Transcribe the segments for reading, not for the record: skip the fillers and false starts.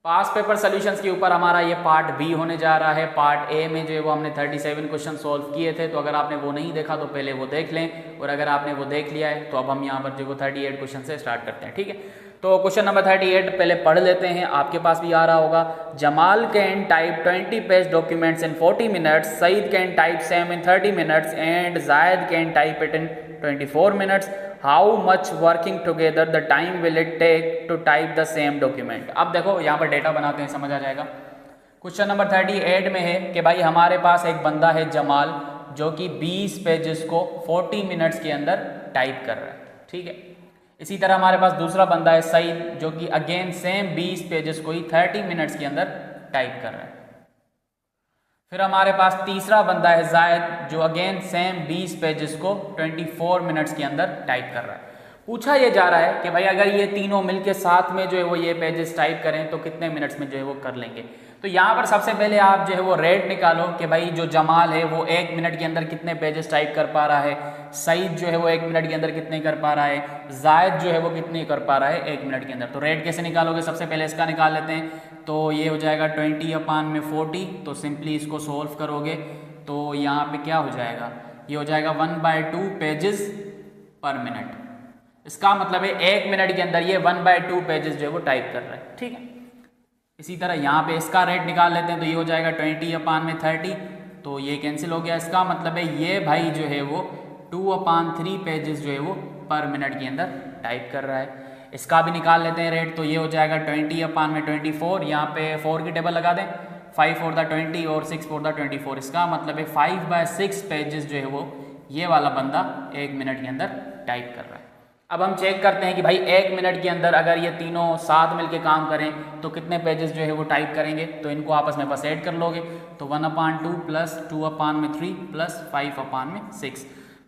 पास paper solutions के ऊपर हमारा ये पार्ट बी होने जा रहा है। पार्ट ए में जो है वो हमने 37 क्वेश्चन सॉल्व किए थे, तो अगर आपने वो नहीं देखा तो पहले वो देख लें, और अगर आपने वो देख लिया है तो अब हम यहाँ पर जो वो 38 क्वेश्चन से स्टार्ट करते हैं। ठीक है, तो क्वेश्चन नंबर 38 पहले पढ़ लेते हैं, आपके पास भी आ रहा होगा। Jamal can type 20 page documents in 40 minutes, Saeed can type same in 30 minutes and Zaid can type it in 24 minutes. How much working together the time will it take to type the same document. अब देखो यहाँ पर data बनाते हैं, समझ आ जाएगा। Question number 38 में है कि भाई हमारे पास एक बंदा है जमाल, जो कि 20 पेजेस को 40 मिनट्स के अंदर टाइप कर रहा है। ठीक है, इसी तरह हमारे पास दूसरा बंदा है सईद, जो कि अगेन सेम 20 पेजेस को ही 30 मिनट्स के अंदर टाइप कर रहा है। फिर हमारे पास तीसरा बंदा है जायद, जो अगेन सेम 20 पेजेस को 24 मिनट्स के अंदर टाइप कर रहा है। पूछा ये जा रहा है कि भाई अगर ये तीनों मिलके साथ में जो है वो ये पेजेस टाइप करें तो कितने मिनट्स में जो है वो कर लेंगे। तो यहाँ पर सबसे पहले आप जो है वो रेट निकालो कि भाई जो जमाल है वो 1 मिनट के अंदर कितने पेजेस टाइप कर पा रहा है, सईद जो है वो 1 मिनट के अंदर कितने कर पा रहा है, जायद जो है वो कितने कर पा रहा है 1 मिनट के अंदर। तो रेट कैसे निकालोगे, सबसे पहले इसका निकाल लेते हैं। तो ये हो जाएगा 20/40, तो सिंपली इसको सोल्व करोगे तो यहाँ पे क्या हो जाएगा, ये हो जाएगा 1/2 पेजेस पर मिनट। इसका मतलब है 1 मिनट के अंदर ये 1/2 पेजेस जो है वो टाइप कर रहा है। ठीक है, इसी तरह यहाँ पे इसका रेट निकाल लेते हैं, तो ये हो जाएगा 20/30, तो ये कैंसिल हो गया। इसका मतलब है ये भाई जो है वो 2/3 पेजेस जो है वो पर मिनट के अंदर टाइप कर रहा है। इसका भी निकाल लेते हैं रेट, तो ये हो जाएगा 20/24, यहाँ पे 4 की टेबल लगा दें, 5 4 द 20 और 6 4 द 24। इसका मतलब है 5/6 पेजेस जो है वो ये वाला बंदा 1 मिनट के अंदर टाइप कर रहा है। अब हम चेक करते हैं कि भाई 1 मिनट के अंदर अगर ये तीनों साथ मिलके काम करें तो कितने पेजेस जो है वो टाइप करेंगे। तो इनको आपस में बस ऐड कर लोगे, तो 1/2 प्लस 2/3 प्लस 5/6,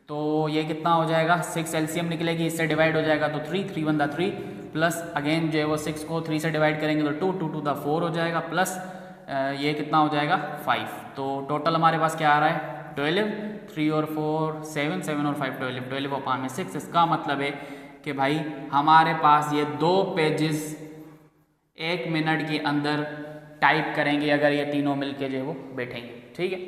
तो ये कितना हो जाएगा, 6 एलसीएम निकलेगी, इससे डिवाइड हो जाएगा तो 3 3 1 3 प्लस अगेन जो है वो 6 को 3 से डिवाइड करेंगे तो 2 2 2 द 4 हो जाएगा, प्लस ये कितना हो जाएगा 5। तो टोटल हमारे पास क्या आ रहा है 12, 3 और 4 7, 7 और 5 12, 12/6। इसका मतलब है कि भाई हमारे पास ये 2 पेजेस 1 मिनट के अंदर टाइप करेंगे अगर ये तीनों मिलके जो है वो बैठेंगे। ठीक है,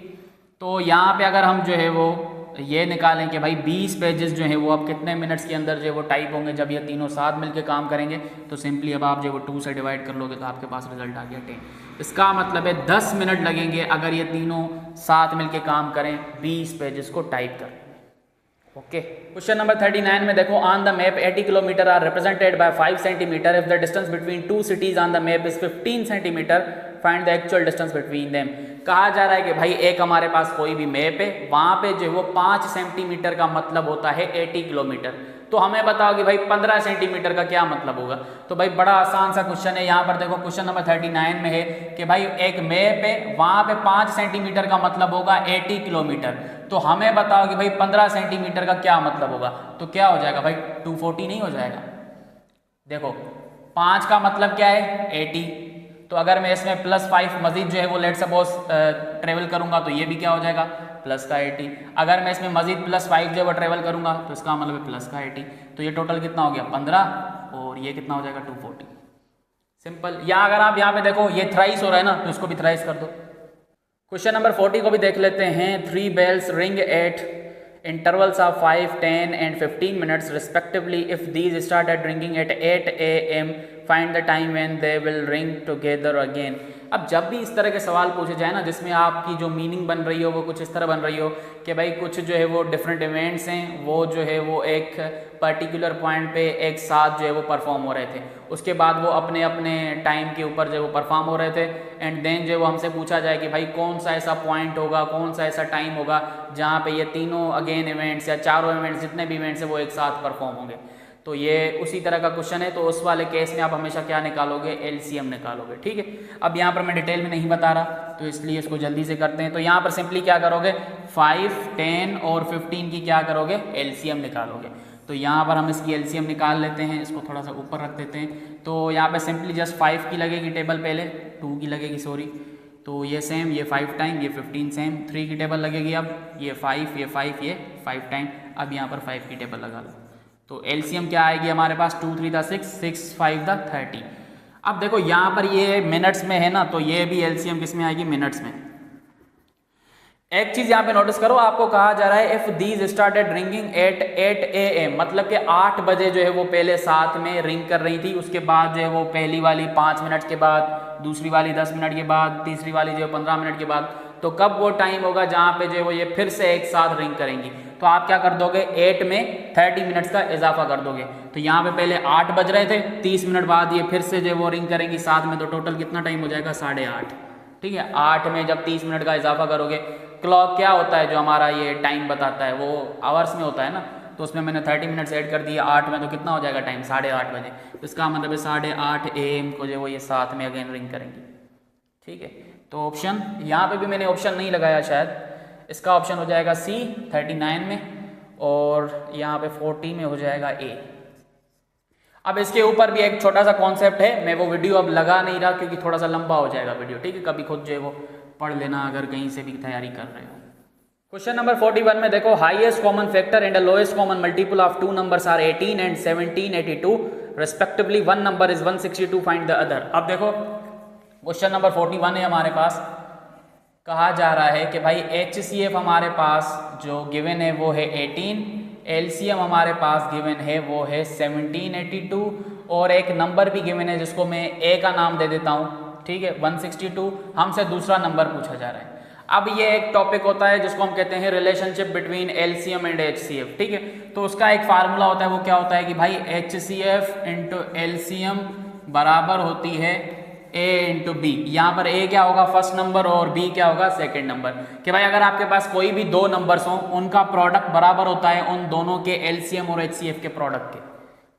तो यहाँ पे अगर हम जो है वो ये निकालें कि भाई 20 पेजेस जो है वो अब कितने मिनट्स के अंदर जो है वो टाइप होंगे जब ये तीनों साथ मिलके काम करेंगे, तो सिंपली अब आप जो है वो 2 से डिवाइड कर लोगे तो आपके पास रिजल्ट आ गया 10। इसका मतलब है 10 मिनट लगेंगे अगर ये तीनों साथ मिलके काम करें 20 पेजेस को टाइप कर। ओके, क्वेश्चन नंबर 39 में देखो, on the map 80 kilometre are represented by 5 centimetre if the distance between 2 cities on the map is 15 centimetre, find the actual distance between them. कहा जा रहा है कि भाई एक हमारे पास कोई भी मैप है, वहां पे जो है वो 5 सेंटीमीटर का मतलब होता है 80 किलोमीटर। तो हमें बताओ कि भाई 15 सेंटीमीटर का क्या मतलब होगा। तो भाई बड़ा आसान सा क्वेश्चन है। यहाँ पर देखो क्वेश्चन नंबर 39 में है कि भाई एक मैप है, वहां पे 5 सेंटीमीटर का मतलब होगा 80 किलोमीटर। तो हमें बताओ कि भाई 15 सेंटीमीटर का क्या मतलब होगा। तो क्या हो जाएगा भाई 240 नहीं हो जाएगा। देखो 5 का मतलब क्या है 80, तो अगर मैं इसमें +5 मजीद जो है वो लेट सपोज ट्रेवल करूंगा तो ये भी क्या हो जाएगा प्लस का 80। अगर मैं इसमें मजीद +5 जो है वो ट्रेवल करूंगा तो इसका मतलब है प्लस का 80। तो ये टोटल कितना हो गया 15 और ये कितना हो जाएगा 240। सिंपल। या अगर आप यहाँ पे देखो ये थ्राइस हो रहा है ना, तो इसको भी थ्राइस कर दो। क्वेश्चन नंबर 40 को भी देख लेते हैं। 3 bells ring at intervals of 5, 10 and 15 minutes respectively. If these start at ringing at 8 AM, find the time when they will ring together again. अब जब भी इस तरह के सवाल पूछे जाए ना जिसमें आपकी जो मीनिंग बन रही हो वो कुछ इस तरह बन रही हो कि भाई कुछ जो है वो डिफरेंट इवेंट्स हैं, वो जो है वो एक पर्टिकुलर पॉइंट पे एक साथ जो है वो परफॉर्म हो रहे थे, उसके बाद वो अपने अपने टाइम के ऊपर जो है वो परफॉर्म हो रहे थे, एंड देन जो है वो हमसे पूछा जाए कि भाई कौन सा ऐसा पॉइंट होगा, कौन सा ऐसा टाइम होगा जहाँ पे ये तीनों अगेन इवेंट्स या चारों इवेंट्स जितने भी इवेंट्स हैं वो एक साथ परफॉर्म होंगे। तो ये उसी तरह का क्वेश्चन है। तो उस वाले केस में आप हमेशा क्या निकालोगे एलसीएम निकालोगे। ठीक है, अब यहाँ पर मैं डिटेल में नहीं बता रहा तो इसलिए इसको जल्दी से करते हैं। तो यहाँ पर सिंपली क्या करोगे 5, 10 और 15 की क्या करोगे एलसीएम निकालोगे। तो यहाँ पर हम इसकी एलसीएम निकाल लेते हैं, इसको थोड़ा सा ऊपर रख देते हैं। तो यहाँ पर सिंपली जस्ट 5 की लगेगी टेबल, पहले 2 की लगेगी सॉरी, तो ये सेम, ये 5 टाइम, ये 15 सेम। 3 की टेबल लगेगी, अब ये 5, ये 5, ये 5 टाइम। अब यहाँ पर 5 की टेबल लगा लो। तो एलसीएम क्या आएगी हमारे पास 2 3 द 6, 6 5 द 30। अब देखो यहाँ पर ये मिनट्स में है ना, तो ये भी एलसीएम किस में आएगी, मिनट्स में। एक चीज यहाँ पे नोटिस करो, आपको कहा जा रहा है if these started ringing at 8 AM, मतलब कि 8 बजे जो है वो पहले साथ में रिंग कर रही थी, उसके बाद जो है वो पहली वाली 5 मिनट के बाद, दूसरी वाली 10 मिनट के बाद, तीसरी वाली जो है 15 मिनट के बाद, तो कब वो टाइम होगा जहाँ पे जो है वो ये फिर से एक साथ रिंग करेंगी। तो आप क्या कर दोगे, 8 में 30 मिनट्स का इजाफा कर दोगे। तो यहाँ पे पहले 8 बज रहे थे, 30 मिनट बाद ये फिर से जो है वो रिंग करेंगी साथ में, तो टोटल कितना टाइम हो जाएगा, 8:30। ठीक है, 8 में जब 30 मिनट का इजाफा करोगे, क्लॉक क्या होता है जो हमारा ये टाइम बताता है, वो आवर्स में होता है ना, तो उसमें मैंने 30 मिनट्स ऐड कर दिया 8 में, तो कितना हो जाएगा टाइम, 8:30 बजे। तो इसका मतलब है 8:30 AM को जो वो ये साथ में अगेन रिंग करेंगी। ठीक है, तो ऑप्शन यहाँ पे भी मैंने ऑप्शन नहीं लगाया शायद, इसका ऑप्शन हो जाएगा C 39 में, और यहाँ पे 40 में हो जाएगा A। अब इसके ऊपर भी एक छोटा सा कॉन्सेप्ट है, मैं वो वीडियो अब लगा नहीं रहा क्योंकि थोड़ा सा लंबा हो जाएगा वीडियो। ठीक है, कभी खुद जो है वो पढ़ लेना अगर कहीं से भी तैयारी कर रहे हो। क्वेश्चन नंबर 41 में देखो, highest common factor and the lowest common multiple of two numbers are 18 and 1782 respectively, one number is 162, find the other. अब देखो क्वेश्चन नंबर 41 है हमारे पास, कहा जा रहा है कि भाई HCF हमारे पास जो गिवन है वो है 18, LCM हमारे पास गिवन है वो है 1782, और एक नंबर भी गिवन है जिसको मैं A का नाम दे देता हूँ। ठीक है, 162, हमसे दूसरा नंबर पूछा जा रहा है। अब ये एक टॉपिक होता है जिसको हम कहते हैं relationship between LCM and HCF। ठीक है, तो उसका एक फार्मूला होता है, वो क्या होता है कि भाई HCF इंटू LCM बराबर होती है A इंटू B। यहाँ पर A क्या होगा, फर्स्ट नंबर, और B क्या होगा, सेकंड नंबर। कि भाई अगर आपके पास कोई भी दो नंबर्स हों, उनका प्रोडक्ट बराबर होता है उन दोनों के LCM और HCF के प्रोडक्ट के।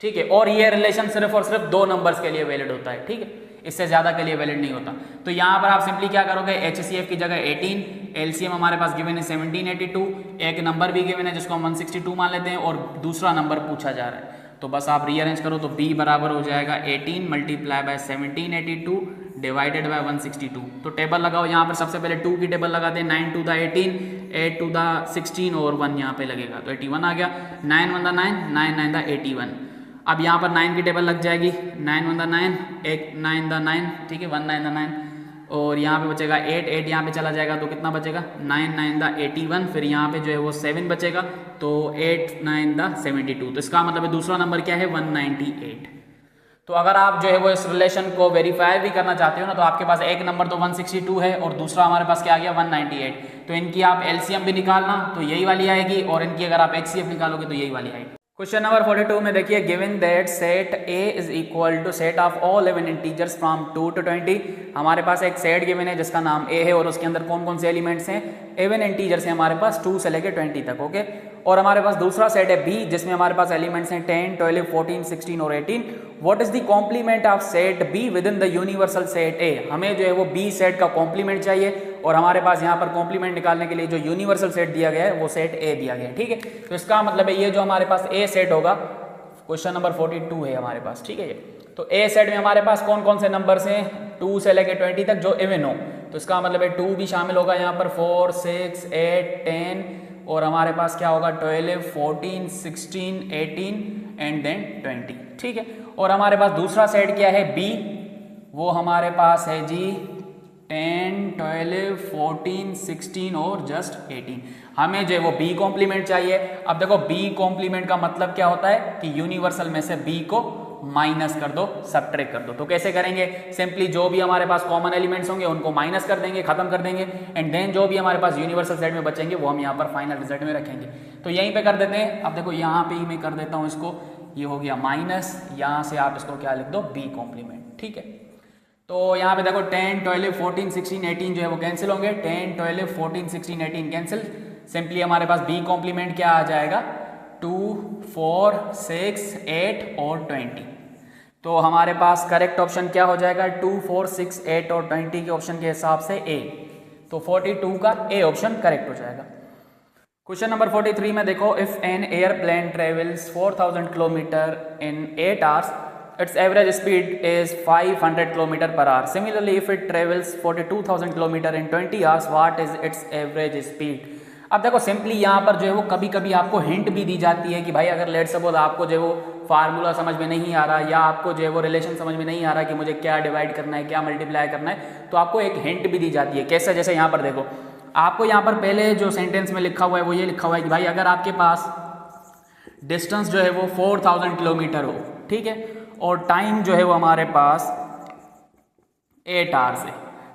ठीक है, और ये रिलेशन सिर्फ और सिर्फ दो नंबर्स के लिए वैलिड होता है। ठीक है, इससे ज्यादा के लिए वैलिड नहीं होता। तो यहाँ पर आप सिंपली क्या करोगे, HCF की जगह 18, LCM हमारे पास गिवन है 1782, एक नंबर भी गिवन है जिसको हम 162 मान लेते हैं, और दूसरा नंबर पूछा जा रहा है। तो बस आप रीअरेंज करो तो B बराबर हो जाएगा 18 मल्टीप्लाई बाय 1782 डिवाइडेड बाय 162। तो टेबल लगाओ, यहाँ पर सबसे पहले 2 की टेबल लगाते हैं, 9 टू द 18, 8 टू द 16 और 1 यहाँ पे लगेगा, तो 81 आ गया। 9 1 द 9, 9 9 द 81। अब यहाँ पर 9 की टेबल लग जाएगी, 9 1 द 9, 8 9 द 9, ठीक है, 1 9 द 9, और यहाँ पे बचेगा 8 8 यहाँ पे चला जाएगा तो कितना बचेगा, 9 9 द 81, फिर यहाँ पे जो है वो 7 बचेगा, तो 8 9 द 72। तो इसका मतलब है दूसरा नंबर क्या है, 198। तो अगर आप जो है वो इस रिलेशन को वेरीफाई भी करना चाहते हो ना, तो आपके पास एक नंबर तो 162 है और दूसरा हमारे पास क्या आ गया 198। तो इनकी आप LCM भी निकालना तो यही वाली आएगी, और इनकी अगर आप HCF निकालोगे तो यही वाली आएगी। क्वेश्चन नंबर 42 में देखिए, given that set A is equal to set of all even integers from 2 to 20। हमारे पास एक सेट गिवन है जिसका नाम A है, और उसके अंदर कौन कौन से एलिमेंट्स हैं, इवन इंटीजर्स हैं हमारे पास 2 से लेकर 20 तक। ओके, और हमारे पास दूसरा सेट है B जिसमें हमारे पास एलिमेंट्स हैं 10 12 14 16 और 18। What is the complement of set B within the universal set A। हमें जो है वो B सेट का कॉम्प्लीमेंट चाहिए, और हमारे पास यहाँ पर कॉम्प्लीमेंट निकालने के लिए जो यूनिवर्सल सेट दिया गया है वो सेट A दिया गया है। ठीक है, तो इसका मतलब है ये जो हमारे पास A सेट होगा, क्वेश्चन नंबर 42 है हमारे पास। ठीक है, तो A सेट में हमारे पास कौन कौन से नंबर्स हैं, 2 से लेकर 20 तक जो इवन हो, तो इसका मतलब है 2 भी शामिल होगा यहाँ पर, 4 6 8 10, और हमारे पास क्या होगा 12 14 16 18 एंड देन 20। ठीक है, और हमारे पास दूसरा सेट क्या है B, वो हमारे पास है जी 10 12 14 16 और जस्ट 18। हमें जो है वो B कॉम्प्लीमेंट चाहिए। अब देखो B कॉम्प्लीमेंट का मतलब क्या होता है कि यूनिवर्सल में से B को माइनस कर दो, सबट्रैक्ट कर दो। तो कैसे करेंगे, सिंपली जो भी हमारे पास कॉमन एलिमेंट्स होंगे उनको माइनस कर देंगे, खत्म कर देंगे, एंड देन जो भी हमारे पास यूनिवर्सल सेट में बचेंगे वो हम यहाँ पर फाइनल रिजल्ट में रखेंगे। तो यहीं पे कर देते हैं। अब देखो यहाँ पे ही मैं कर देता हूँ इसको, ये हो गया माइनस, यहाँ से आप इसको क्या लिख दो, B कॉम्प्लीमेंट। ठीक है, तो यहाँ पे देखो 10 12 14 16 18 जो है वो कैंसिल होंगे, 10 12 14 16 18 कैंसिल। सिंपली हमारे पास B कॉम्प्लीमेंट क्या आ जाएगा, 2 4 6 8 और 20। तो हमारे पास करेक्ट ऑप्शन क्या हो जाएगा, 2 4 6 8 और 20 के ऑप्शन के हिसाब से A। तो 42 का A ऑप्शन करेक्ट हो जाएगा। क्वेश्चन नंबर 43 में देखो, if an airplane travels 4000 kilometre in 8 hours, its average speed is 500 km per hour. Similarly, if it travels 42,000 km in 20 hours, what is its average speed? अब देखो simply यहाँ पर जो है वो कभी कभी आपको हिंट भी दी जाती है कि भाई अगर लेट सपोज आपको जो है वो फार्मूला समझ में नहीं आ रहा या आपको जो है वो रिलेशन समझ में नहीं आ रहा कि मुझे क्या डिवाइड करना है, क्या मल्टीप्लाई करना है, तो आपको एक हिंट भी दी जाती है। कैसे? जैसे यहाँ पर देखो, आपको यहाँ पर पहले जो सेंटेंस में लिखा हुआ है वो ये लिखा हुआ है कि भाई अगर आपके पास डिस्टेंस जो है वो 4000 किलोमीटर हो, ठीक है, और टाइम जो है वो हमारे पास 8 आवर्स है,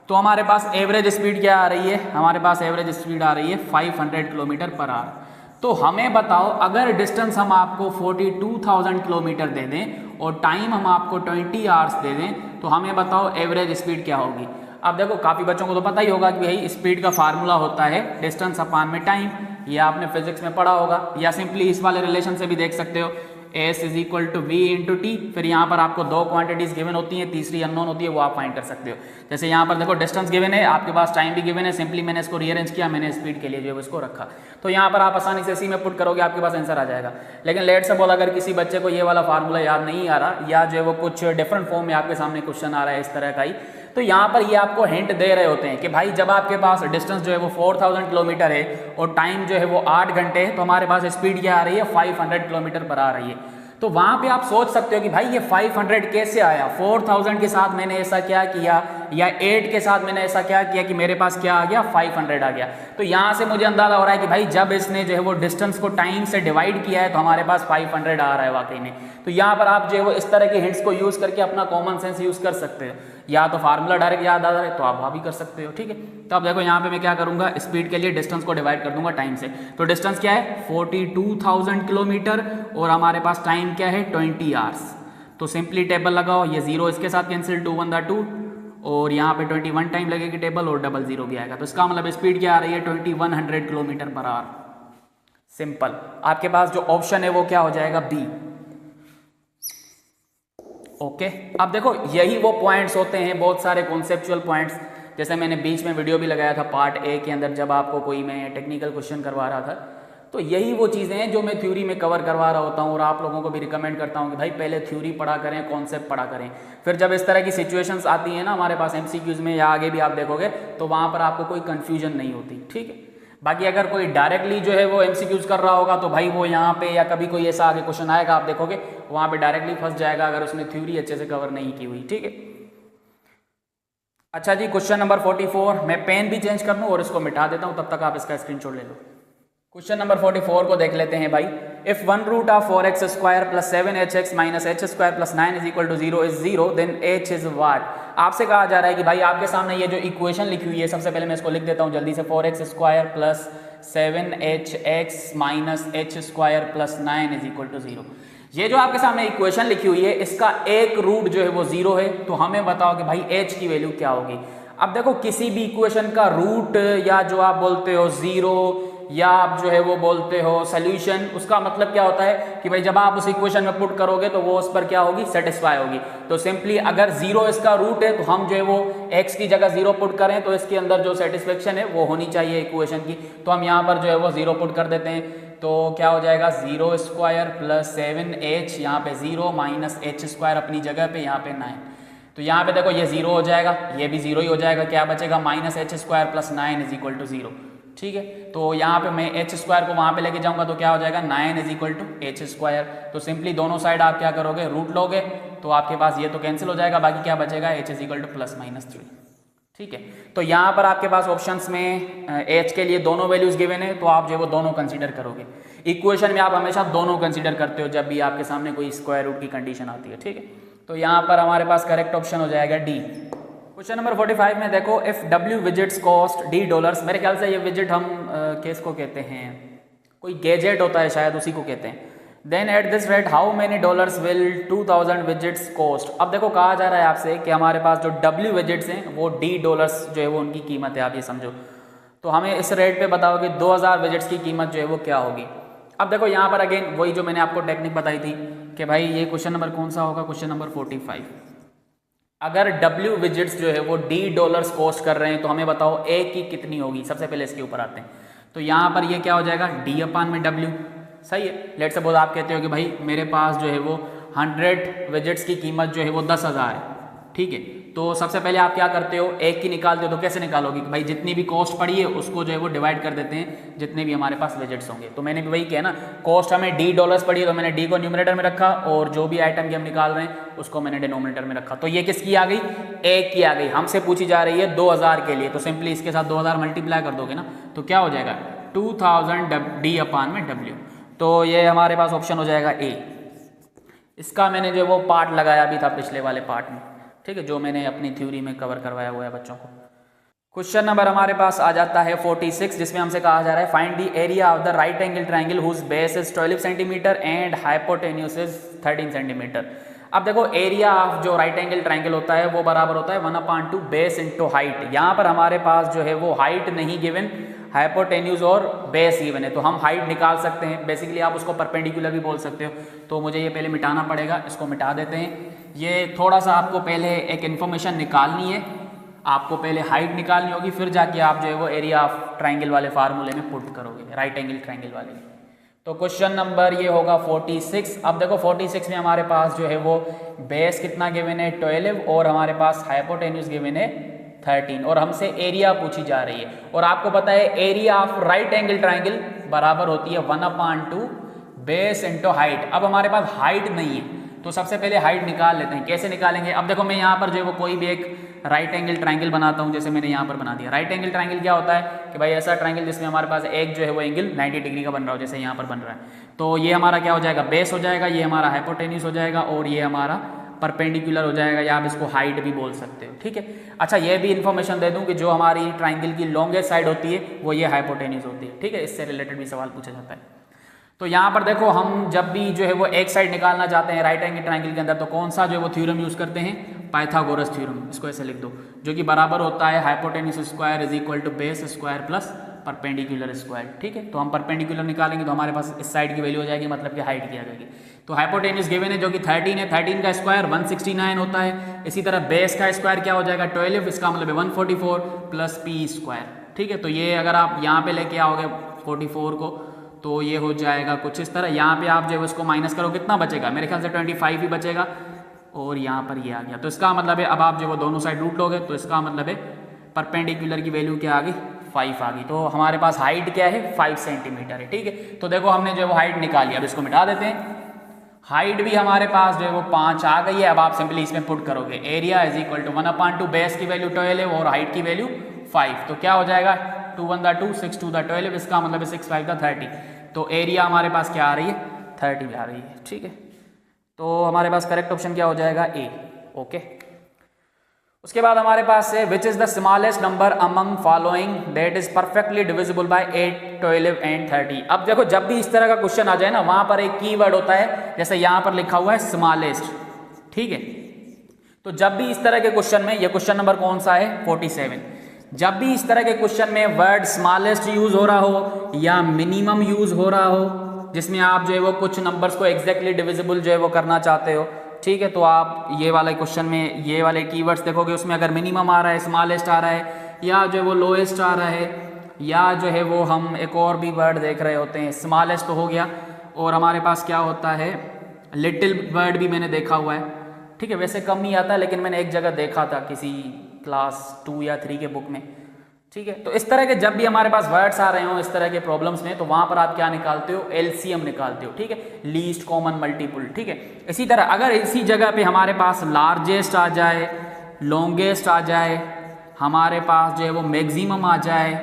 तो हमारे पास एवरेज स्पीड क्या आ रही है? हमारे पास एवरेज स्पीड आ रही है 500 किलोमीटर पर आवर। तो हमें बताओ, अगर डिस्टेंस हम आपको 42,000 किलोमीटर दे दें और टाइम हम आपको 20 आवर्स दे दें, तो हमें बताओ एवरेज स्पीड क्या होगी। अब देखो, काफ़ी बच्चों को तो पता ही होगा कि भाई स्पीड का फार्मूला होता है डिस्टेंस अपान में टाइम, ये आपने फिजिक्स में पढ़ा होगा, या सिंपली इस वाले रिलेशन से भी देख सकते हो, S is equal to V into t. फिर यहाँ पर आपको दो क्वांटिटीज गिवन होती हैं, तीसरी अननोन होती है, वो आप फाइंड कर सकते हो। जैसे यहाँ पर देखो, डिस्टेंस गिवन है, आपके पास टाइम भी गिवन है, सिंपली मैंने इसको रीअरेंज किया, मैंने स्पीड के लिए जो है इसको रखा, तो यहाँ पर आप आसानी से इसी में पुट करोगे, आपके पास आंसर आ जाएगा। लेकिन लेट सपोज अगर किसी बच्चे को ये वाला फार्मूला याद नहीं आ रहा, या जो है वो कुछ डिफरेंट फॉर्म में आपके सामने क्वेश्चन आ रहा है इस तरह का ही, तो यहाँ पर ये आपको हिंट दे रहे होते हैं कि भाई जब आपके पास डिस्टेंस जो है वो 4000 किलोमीटर है और टाइम जो है वो 8 घंटे है, तो हमारे पास स्पीड क्या आ रही है? 500 किलोमीटर पर आ रही है। तो वहां पे आप सोच सकते हो कि भाई ये 500 कैसे आया? 4000 के साथ मैंने ऐसा क्या किया, या 8 के साथ मैंने ऐसा क्या किया कि मेरे पास क्या आ गया? 500 आ गया। तो यहाँ से मुझे अंदाजा हो रहा है कि भाई जब इसने जो है वो डिस्टेंस को टाइम से डिवाइड किया है तो हमारे पास 500 आ रहा है वाकई में। तो यहाँ पर आप जो है वो इस तरह के हिंट्स को यूज करके अपना कॉमन सेंस यूज कर सकते हो, या तो फार्मूला डायरेक्ट याद आ रहा है तो आप वहाँ भी कर सकते हो, ठीक है। तो अब देखो यहाँ पे मैं क्या करूँगा, स्पीड के लिए डिस्टेंस को डिवाइड कर दूंगा टाइम से। तो डिस्टेंस क्या है? 42,000 किलोमीटर, और हमारे पास टाइम क्या है? 20 आवर्स। तो सिंपली टेबल लगाओ, ये जीरो इसके साथ कैंसिल, 2 1 2, और यहाँ पे 21 टाइम लगेगी टेबल, और डबल जीरो भी आएगा। तो इसका मतलब स्पीड क्या आ रही है? 2100 किलोमीटर पर आवर। सिंपल। आपके पास जो ऑप्शन है वो क्या हो जाएगा? बी। ओके अब देखो, यही वो पॉइंट्स होते हैं, बहुत सारे कॉन्सेप्चुअल पॉइंट्स, जैसे मैंने बीच में वीडियो भी लगाया था पार्ट ए के अंदर, जब आपको कोई मैं टेक्निकल क्वेश्चन करवा रहा था। तो यही वो चीज़ें हैं जो मैं थ्योरी में कवर करवा रहा होता हूँ, और आप लोगों को भी रिकमेंड करता हूँ कि भाई पहले थ्योरी पढ़ा करें, कॉन्सेप्ट पढ़ा करें, फिर जब इस तरह की सिचुएशंस आती हैं ना हमारे पास एमसीक्यूज में या आगे भी आप देखोगे, तो वहाँ पर आपको कोई कन्फ्यूजन नहीं होती, ठीक है। बाकी अगर कोई डायरेक्टली जो है वो एमसीक्यूज कर रहा होगा, तो भाई वो यहाँ पे, या कभी कोई ऐसा आगे क्वेश्चन आएगा आप देखोगे वहाँ पे डायरेक्टली फंस जाएगा, अगर उसने थ्योरी अच्छे से कवर नहीं की हुई, ठीक है। अच्छा जी, क्वेश्चन नंबर 44, मैं पेन भी चेंज कर दूँ और इसको मिटा देता हूँ, तब तक आप इसका स्क्रीनशॉट ले लो। क्वेश्चन नंबर 44 को देख लेते हैं भाई। If 1 root of 4x square plus 7hx minus h square plus 9 is equal to 0 is 0, then h is what. आपसे कहा जा रहा है कि भाई आपके सामने ये जो इक्वेशन लिखी हुई है, सबसे पहले मैं इसको लिख देता हूँ जल्दी से, 4x square plus 7hx minus h square plus 9 is equal to 0। ये जो आपके सामने इक्वेशन लिखी हुई है, इसका एक रूट जो है वो 0 है, तो हमें बताओ कि भाई h की वैल्यू क्या होगी। अब देखो, किसी भी इक्वेशन का रूट, या जो आप बोलते हो 0, या आप जो है वो बोलते हो सोल्यूशन, उसका मतलब क्या होता है कि भाई जब आप उस इक्वेशन में पुट करोगे तो वो उस पर क्या होगी? सेटिस्फाई होगी। तो सिंपली अगर 0 इसका रूट है, तो हम जो है वो x की जगह 0 पुट करें, तो इसके अंदर जो सेटिस्फेक्शन है वो होनी चाहिए इक्वेशन की, तो हम यहाँ पर जो है वो 0 पुट कर देते हैं। तो क्या हो जाएगा? 0 स्क्वायर प्लस 7h, यहाँ पे 0 माइनस h स्क्वायर अपनी जगह पे, यहाँ पे 9। तो यहाँ पे देखो ये 0 हो जाएगा, ये भी 0 ही हो जाएगा, क्या बचेगा? Minus h square plus 9 is equal to 0, ठीक है। तो यहाँ पे मैं h स्क्वायर को वहाँ पे लेके जाऊँगा, तो क्या हो जाएगा? 9 is equal to h square. तो सिंपली दोनों साइड आप क्या करोगे? रूट लोगे, तो आपके पास ये तो कैंसिल हो जाएगा, बाकी क्या बचेगा? h is equal two plus minus 3, ठीक है। तो यहाँ पर आपके पास ऑप्शंस में h के लिए दोनों वैल्यूज गिवन है, तो आप जो है वो दोनों कंसीडर करोगे। इक्वेशन में आप हमेशा दोनों कंसीडर करते हो जब भी आपके सामने कोई स्क्वायर रूट की कंडीशन आती है, ठीक है। तो यहाँ पर हमारे पास करेक्ट ऑप्शन हो जाएगा डी। क्वेश्चन नंबर 45 में देखो, if w visits cost $d, मेरे ख्याल से ये विजिट हम किस को कहते हैं, कोई गैजेट होता है शायद, उसी को कहते हैं। Then at this rate how many dollars will 2000 visits cost. अब देखो, कहा जा रहा है आपसे कि हमारे पास जो w विजिट्स हैं वो $d जो है वो उनकी कीमत है, आप ये समझो। तो हमें इस रेट पे बताओ कि 2000 विजिट्स की कीमत जो है वो क्या होगी। अब देखो यहाँ पर अगेन वही जो मैंने आपको टेक्निक बताई थी कि भाई ये क्वेश्चन नंबर कौन सा होगा? Question number 45। अगर w विजिट्स जो है वो $d कॉस्ट कर रहे हैं, तो हमें बताओ a की कितनी होगी। सबसे पहले इसके ऊपर आते हैं, तो यहाँ पर ये क्या हो जाएगा? d अपान में w, सही है। लेट्स सपोज आप कहते हो कि भाई मेरे पास जो है वो 100 विजिट्स की कीमत जो है वो 10,000 है, ठीक है। तो सबसे पहले आप क्या करते हो, एक की निकालते हो तो कैसे निकालोगे कि भाई जितनी भी कॉस्ट पड़ी है उसको जो है वो डिवाइड कर देते हैं जितने भी हमारे पास विजिट्स होंगे। तो मैंने भी वही किया ना, कॉस्ट हमें $D पड़ी है तो मैंने D को न्यूमरेटर में रखा और जो भी आइटम की हम निकाल रहे हैं उसको मैंने डिनोमिनेटर में रखा। तो ये किसकी आ गई, एक की आ गई। हमसे पूछी जा रही है 2000 के लिए, तो सिंपली इसके साथ 2000 मल्टीप्लाई कर दोगे ना तो क्या हो जाएगा 2000 D/W। तो ये हमारे पास ऑप्शन हो जाएगा ए। इसका मैंने जो वो पार्ट लगाया भी था पिछले वाले पार्ट में, ठीक है, जो मैंने अपनी थ्योरी में कवर करवाया हुआ है बच्चों को। क्वेश्चन नंबर हमारे पास आ जाता है 46, जिसमें हमसे कहा जा रहा है find the area of the right angle triangle whose base is 12 centimetre and hypotenuse is 13 centimetre. अब देखो एरिया ऑफ जो राइट एंगल ट्रायंगल होता है वो बराबर होता है 1/2 बेस इंटू हाइट। यहाँ पर हमारे पास जो है वो हाइट नहीं गिवन, हाइपोटेन्यूज और बेस गिवन है, तो हम हाइट निकाल सकते हैं। बेसिकली आप उसको परपेंडिकुलर भी बोल सकते हो। तो मुझे ये पहले मिटाना पड़ेगा, इसको मिटा देते हैं। ये थोड़ा सा आपको पहले एक इन्फॉर्मेशन निकालनी है, आपको पहले हाइट निकालनी होगी, फिर जाके आप जो है वो एरिया ऑफ ट्रायंगल वाले फार्मूले में पुट करोगे, राइट एंगल ट्रायंगल वाले। तो क्वेश्चन नंबर ये होगा 46। अब देखो 46 में हमारे पास जो है वो बेस कितना गिवन है 12 और हमारे पास हाइपोटेन्यूज गिवन है 13 और हमसे एरिया पूछी जा रही है। और आपको पता है area of right angle triangle बराबर होती है 1/2 बेस इंटू हाइट। अब हमारे पास हाइट नहीं है तो सबसे पहले हाइट निकाल लेते हैं। कैसे निकालेंगे, अब देखो मैं यहाँ पर जो है वो कोई भी एक राइट एंगल ट्रायंगल बनाता हूँ, जैसे मैंने यहाँ पर बना दिया। राइट एंगल ट्रायंगल क्या होता है कि भाई ऐसा ट्रायंगल जिसमें हमारे पास एक जो है वो एंगल 90 डिग्री का बन रहा हो, जैसे यहाँ पर बन रहा है। तो ये हमारा क्या हो जाएगा, बेस हो जाएगा, ये हमारा हाइपोटेन्यूज हो जाएगा और ये हमारा परपेंडिकुलर हो जाएगा, या आप इसको हाइट भी बोल सकते हो, ठीक है। अच्छा ये भी इन्फॉर्मेशन दे दूं कि जो हमारी ट्रायंगल की लॉन्गेस्ट साइड होती है वो ये हाइपोटेन्यूज होती है, ठीक है। इससे रिलेटेड भी सवाल पूछा जाता है। तो यहाँ पर देखो हम जब भी जो है वो एक साइड निकालना चाहते हैं राइट एंगल ट्रायंगल के अंदर, तो कौन सा जो है वो थ्योरम यूज करते हैं, पाइथागोरस थ्योरम। इसको ऐसे लिख दो, जो कि बराबर होता है hypotenuse square is equal to base square plus perpendicular square, ठीक है। तो हम परपेंडिकुलर निकालेंगे तो हमारे पास इस साइड की वैल्यू हो जाएगी, मतलब कि हाइट की आ जाएगी। तो हाइपोटेन्यूज गिवन है जो कि 13 है, 13 का स्क्वायर 169 होता है। इसी तरह बेस का स्क्वायर क्या हो जाएगा 12, इसका मतलब है 144 प्लस पी स्क्वायर, ठीक है। तो ये अगर आप यहाँ पे लेके आओगे 44 को तो ये हो जाएगा कुछ इस तरह। यहाँ पे आप जो है उसको माइनस करो, कितना बचेगा, मेरे ख्याल से 25 ही बचेगा और यहाँ पर ये आ गया। तो इसका मतलब है अब आप जो वो दोनों साइड रूट लोगे तो इसका मतलब है परपेंडिकुलर की वैल्यू क्या आ गई 5 आ गई। तो हमारे पास हाइट क्या है 5 सेंटीमीटर है, ठीक है। तो देखो हमने जो है वो हाइट निकाली, अब इसको मिटा देते हैं। हाइट भी हमारे पास जो है वो 5 आ गई है। अब आप सिंपली इसमें पुट करोगे area is equal to 1/2 base की वैल्यू 12 और हाइट की वैल्यू 5। तो क्या हो जाएगा 2 1 2 6 2 12, इसका मतलब है 6 5 30। तो एरिया हमारे पास क्या आ रही है 30 आ रही है, ठीक है। तो हमारे पास करेक्ट ऑप्शन क्या हो जाएगा ए, ओके। उसके बाद हमारे पास है which is the smallest number among following that is perfectly divisible by 8 12 and 30। अब देखो जब भी इस तरह का क्वेश्चन आ जाए ना, वहां पर एक कीवर्ड होता है, जैसे यहां पर लिखा हुआ है स्मॉलेस्ट, ठीक है। तो जब भी इस तरह के क्वेश्चन में, ये क्वेश्चन नंबर कौन सा है 47, जब भी इस तरह के क्वेश्चन में वर्ड स्मॉलेस्ट यूज हो रहा हो या मिनिमम यूज हो रहा हो, जिसमें आप जो है वो कुछ नंबर्स को एग्जैक्टली डिविजिबल जो है वो करना चाहते हो, ठीक है, तो आप ये वाले क्वेश्चन में ये वाले कीवर्ड्स देखोगे, उसमें अगर मिनिमम आ रहा है, स्मॉलेस्ट आ रहा है, या जो है वो लोएस्ट आ रहा है, या जो है वो हम एक और भी वर्ड देख रहे होते हैं। स्मॉलेस्ट तो हो गया, और हमारे पास क्या होता है लिटिल वर्ड भी मैंने देखा हुआ है, ठीक है। वैसे कम ही आता है लेकिन मैंने एक जगह देखा था किसी क्लास 2 या 3 के बुक में, ठीक है। तो इस तरह के जब भी हमारे पास वर्ड्स आ रहे हो इस तरह के प्रॉब्लम्स में, तो वहां पर आप क्या निकालते हो एलसीएम निकालते हो, ठीक है, लीस्ट कॉमन मल्टीपल, ठीक है। इसी तरह अगर इसी जगह पे हमारे पास लार्जेस्ट आ जाए, लॉन्गेस्ट आ जाए, हमारे पास जो है वो मैक्सिमम आ जाए,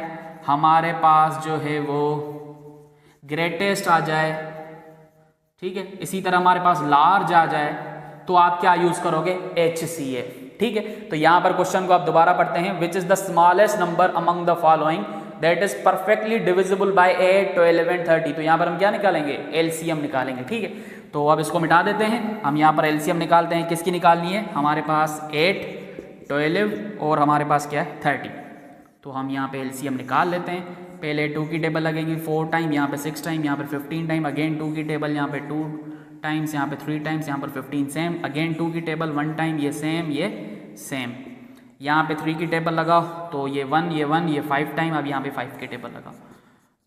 हमारे पास जो है वो ग्रेटेस्ट आ जाए, ठीक है, इसी तरह हमारे पास लार्ज आ जाए, तो आप क्या यूज करोगे HCF, ठीक है। तो यहां पर क्वेश्चन को आप दोबारा पढ़ते हैं, which is the smallest number among the following that is perfectly divisible by 8 12 and 30। तो यहां पर हम क्या निकालेंगे LCM निकालेंगे, ठीक है। तो अब इसको मिटा देते हैं, हम यहां पर LCM निकालते हैं। किसकी निकालनी है, हमारे पास 8 12 और हमारे पास क्या है 30। तो हम यहाँ पे LCM निकाल लेते हैं। पहले 2 की टेबल लगेगी 4 टाइम, यहाँ पे 6 टाइम, यहाँ पर 15 टाइम, अगेन 2 की टेबल, यहाँ पे 2 टाइम्स, यहाँ पे 3 टाइम्स, यहाँ पर 15 सेम, अगेन 2 की टेबल 1 टाइम, ये सेम, यहाँ पे 3 की टेबल लगाओ तो ये 1 ये 1 ये 5 टाइम, अब यहाँ पे 5 की टेबल लगाओ।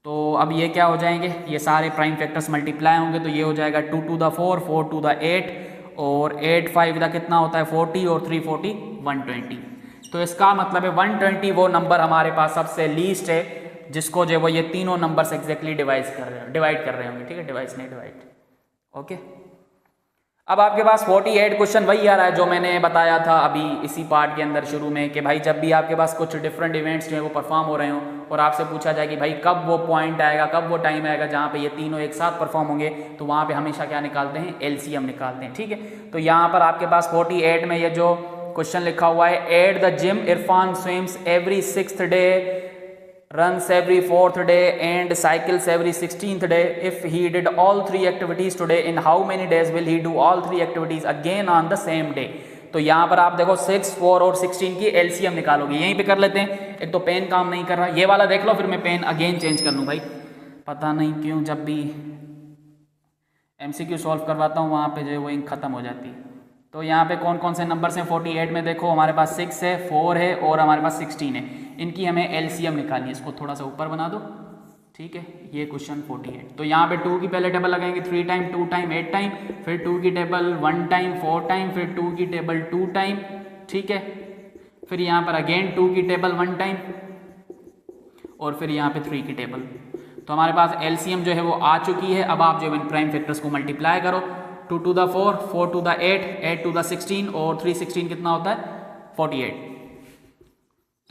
तो अब ये क्या हो जाएंगे, ये सारे प्राइम फैक्टर्स मल्टीप्लाई होंगे, तो ये हो जाएगा 2 to the 4 4 to the 8 और 8 5 इधर कितना होता है 40 और 3 40 120। तो इसका मतलब है 120 वो नंबर हमारे पास सबसे लीस्ट है जिसको जो वो ये तीनों नंबर एग्जैक्टली डिवाइड कर रहे होंगे। ठीक है, डिवाइस नहीं डिवाइड। ओके, अब आपके पास 48 क्वेश्चन वही आ रहा है जो मैंने बताया था अभी इसी पार्ट के अंदर शुरू में कि भाई जब भी आपके पास कुछ डिफरेंट इवेंट्स जो है वो परफॉर्म हो रहे हो और आपसे पूछा जाए कि भाई कब वो पॉइंट आएगा, कब वो टाइम आएगा जहाँ पे ये तीनों एक साथ परफॉर्म होंगे, तो वहाँ पे हमेशा क्या निकालते हैं, एलसीएम निकालते हैं। ठीक है, तो यहाँ पर आपके पास 48 में ये जो क्वेश्चन लिखा हुआ है, at the gym Irfan swims every 6th day, runs every 4th day and cycles every 16th day. If he did all 3 activities today, in how many days will he do all 3 activities again on the same day? तो यहाँ पर आप देखो 6, 4 और 16 की LCM निकालोगे। यहीं पे कर लेते हैं। एक तो पेन काम नहीं कर रहा, ये वाला देख लो, फिर मैं पेन अगेन चेंज कर लूँ। भाई पता नहीं क्यों जब भी एमसीक्यू सॉल्व करवाता हूँ वहाँ पे जो है वो इंक खत्म हो जाती है। तो यहाँ पे कौन कौन से नंबर्स हैं 48 में, देखो हमारे पास 6 है, 4 है और हमारे पास 16 है। इनकी हमें एलसीएम निकालनी है। इसको थोड़ा सा ऊपर बना दो। ठीक है, ये क्वेश्चन 48। तो यहाँ पे 2 की पहले टेबल लगाएंगे 3 टाइम, 2 टाइम, 8 टाइम, फिर 2 की टेबल 1 टाइम, 4 टाइम, फिर 2 की टेबल 2 टाइम। ठीक है, फिर यहाँ पर अगेन 2 की टेबल 1 टाइम और फिर यहाँ पे 3 की टेबल। तो हमारे पास एलसीएम जो है वो आ चुकी है। अब आप जो इन प्राइम फैक्टर्स को मल्टीप्लाई करो, 2 to the 4, 4 to the 8, 8 to the 16 और 3 16 कितना होता है 48।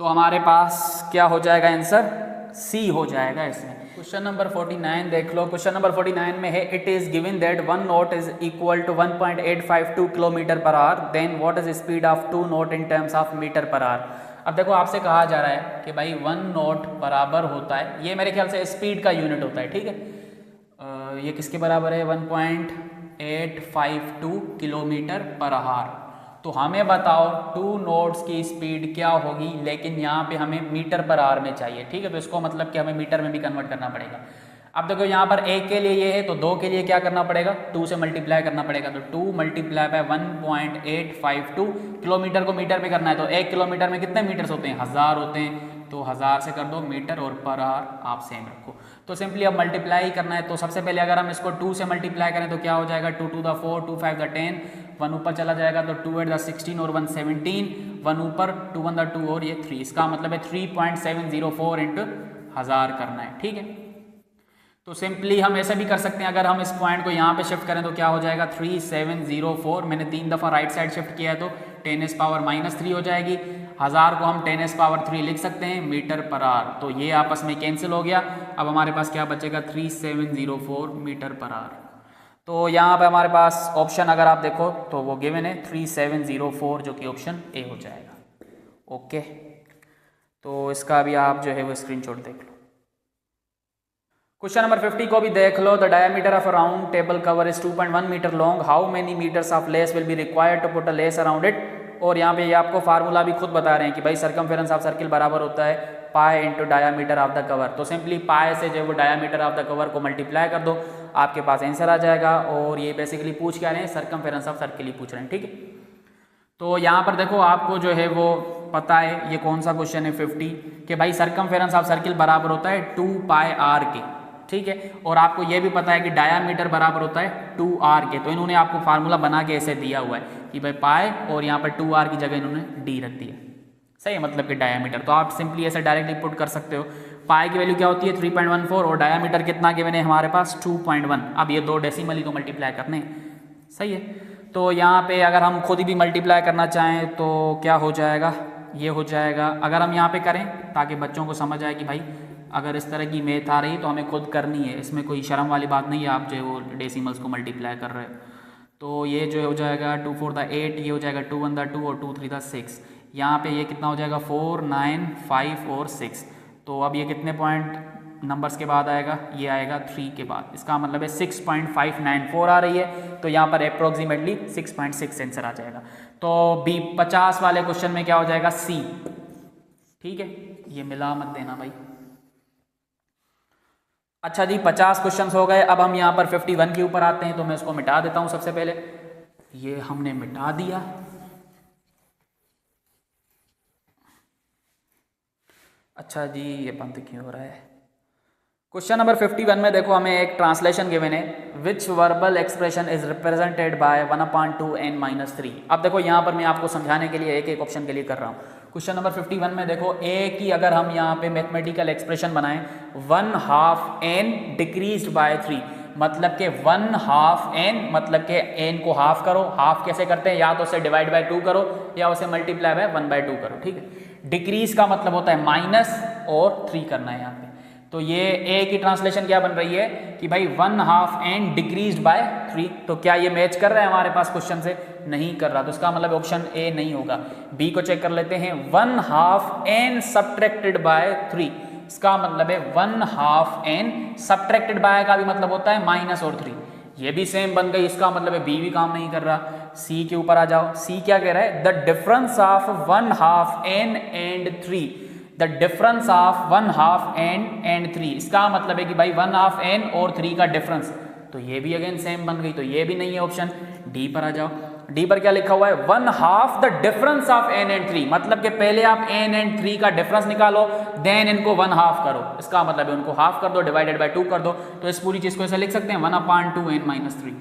तो हमारे पास क्या हो जाएगा आंसर, सी हो जाएगा इसमें। क्वेश्चन नंबर 49 देख लो। क्वेश्चन नंबर 49 में है, it is given that 1 knot is equal to 1.852 kilometre per hour, then what is speed of 2 knot in terms of metre per hour. अब देखो आपसे कहा जा रहा है कि भाई 1 knot बराबर होता है, ये मेरे ख्याल से स्पीड का यूनिट होता है। ठीक है, ये किसके बराबर है 1.852 किलोमीटर पर आवर। तो हमें बताओ 2 नोट्स की स्पीड क्या होगी, लेकिन यहाँ पे हमें मीटर पर आवर में चाहिए। ठीक है, तो इसको मतलब कि हमें मीटर में भी कन्वर्ट करना पड़ेगा। अब देखो यहाँ पर 1 के लिए ये है तो 2 के लिए क्या करना पड़ेगा, 2 से मल्टीप्लाई करना पड़ेगा। तो 2 मल्टीप्लाई बाय 1.852 किलोमीटर को मीटर में करना है। तो 1 किलोमीटर में कितने मीटर्स होते हैं, 1000 होते हैं। तो 1000 से कर दो मीटर और पर आवर आप सेम रखो। तो सिंपली अब मल्टीप्लाई ही करना है। तो सबसे पहले अगर हम इसको 2 से मल्टीप्लाई करें तो क्या हो जाएगा, 2 to the 4, 2 5 the 10, 1 ऊपर चला जाएगा तो 2 8 the 16 और 1 17, 1 ऊपर 2 1 the 2 और ये 3। इसका मतलब है 3.704 इंटू 1000 करना है। ठीक है, तो सिंपली हम ऐसे भी कर सकते हैं। अगर हम इस पॉइंट को यहाँ पे शिफ्ट करें तो क्या हो जाएगा 3704। मैंने 3 दफ़ा राइट साइड शिफ्ट किया है तो 10⁻³ हो जाएगी। 1000 को हम 10⁻³ लिख सकते हैं मीटर पर आवर। तो ये आपस में कैंसिल हो गया। अब हमारे पास क्या बचेगा 3704 मीटर पर आवर। तो यहाँ पे हमारे पास ऑप्शन अगर आप देखो तो वो गिवन है 3704 जो कि ऑप्शन ए हो जाएगा। ओके, तो इसका भी आप जो है वो स्क्रीनशॉट देख लो। क्वेश्चन नंबर 50 को भी देख लो। The diameter of a round table cover is 2.1 metre long, how many metres of lace will be required to put a lace around it. और यहाँ पे ये आपको फार्मूला भी खुद बता रहे हैं कि भाई सरकमफेरेंस ऑफ सर्किल बराबर होता है pi into diameter of the cover. तो सिंपली पाई से जो वो डायामीटर ऑफ द कवर को मल्टीप्लाई कर दो, आपके पास आंसर आ जाएगा। और ये बेसिकली पूछ क्या रहे हैं, सरकमफेरेंस ऑफ सर्किल ही पूछ रहे हैं। ठीक है, तो यहाँ पर देखो आपको जो है वो पता है ये कौन सा क्वेश्चन है 50 कि भाई सरकमफेरेंस ऑफ सर्किल बराबर होता है 2πr के। ठीक है, और आपको ये भी पता है कि डायामीटर बराबर होता है 2r के। तो इन्होंने आपको फार्मूला बना के ऐसे दिया हुआ है कि भाई पाई और यहाँ पर 2r की जगह इन्होंने d रख दिया। सही है, मतलब कि डायामीटर। तो आप सिंपली ऐसे डायरेक्टली पुट कर सकते हो। पाई की वैल्यू क्या होती है 3.14 और डायामीटर कितना गिवन है हमारे पास 2.1। अब ये 2 डेसिमल को मल्टीप्लाई करने हैं। सही है, तो यहाँ पे अगर हम खुद भी मल्टीप्लाई करना चाहें तो क्या हो जाएगा, ये हो जाएगा। अगर हम यहाँ पे करें ताकि बच्चों को समझ आए कि भाई अगर इस तरह की मैथ आ रही तो हमें खुद करनी है, इसमें कोई शर्म वाली बात नहीं है। आप जो है वो डेसिमल्स को मल्टीप्लाई कर रहे हो तो ये जो हो जाएगा 2 4 the 8, ये हो जाएगा 2 1 the 2 और 2 3 the 6। यहाँ पे ये कितना हो जाएगा 4 9 5 और 6। तो अब ये कितने पॉइंट नंबर्स के बाद आएगा, ये आएगा 3 के बाद। इसका मतलब है 6.594 आ रही है। तो यहाँ पर अप्रोक्सीमेटली 6.6 आंसर आ जाएगा। तो बी 50 वाले क्वेश्चन में क्या हो जाएगा सी। ठीक है, ये मिला मत देना भाई। अच्छा जी, 50 क्वेश्चंस हो गए। अब हम यहाँ पर 51 के ऊपर आते हैं। तो मैं इसको मिटा देता हूँ। सबसे पहले ये हमने मिटा दिया। अच्छा जी, ये बंद क्यों हो रहा है, क्वेश्चन नंबर 51 में देखो हमें एक ट्रांसलेशन गिवन है, which verbal expression is represented by 1/2n-3। अब देखो यहाँ पर मैं आपको समझाने के लिए एक एक ऑप्शन के लिए कर रहा हूँ। क्वेश्चन नंबर 51 में देखो ए की अगर हम यहाँ पे मैथमेटिकल एक्सप्रेशन बनाएं 1/2n डिक्रीज्ड बाय 3, मतलब के 1/2n मतलब के n को हाफ करो। हाफ कैसे करते हैं, या तो उसे डिवाइड बाय 2 करो या उसे मल्टीप्लाई बाय 1/2 करो, ठीक है। डिक्रीज का मतलब होता है माइनस और 3 करना है यहाँ पे। तो ये ए की ट्रांसलेशन क्या बन रही है कि भाई 1/2n डिक्रीज्ड बाय 3। तो क्या ये मैच कर रहा है हमारे पास क्वेश्चन से? नहीं कर रहा, तो इसका मतलब ऑप्शन ए नहीं होगा। बी को चेक कर लेते हैं, 1/2n सब्ट्रैक्टेड बाय 3, इसका मतलब है 1/2n सब्ट्रैक्टेड बाय का भी मतलब होता है माइनस और 3। ये भी सेम बन गई, इसका मतलब है बी भी काम नहीं कर रहा। सी के ऊपर आ जाओ, सी क्या कह रहा है, the difference of 1/2n and 3, the difference of 1/2n and 3, इसका मतलब है कि भाई 1/2n और 3 का डिफरेंस। तो ये भी अगेन सेम बन गई, तो ये भी नहीं है ऑप्शन। डी पर आ जाओ, डी पर क्या लिखा हुआ है, 1/2 the difference of n and 3, मतलब कि पहले आप n एंड 3 का डिफरेंस निकालो, देन इनको 1/2 करो, इसका मतलब है उनको हाफ कर दो, डिवाइडेड बाय 2 कर दो। तो इस पूरी चीज को ऐसे लिख सकते हैं 1/2n-3।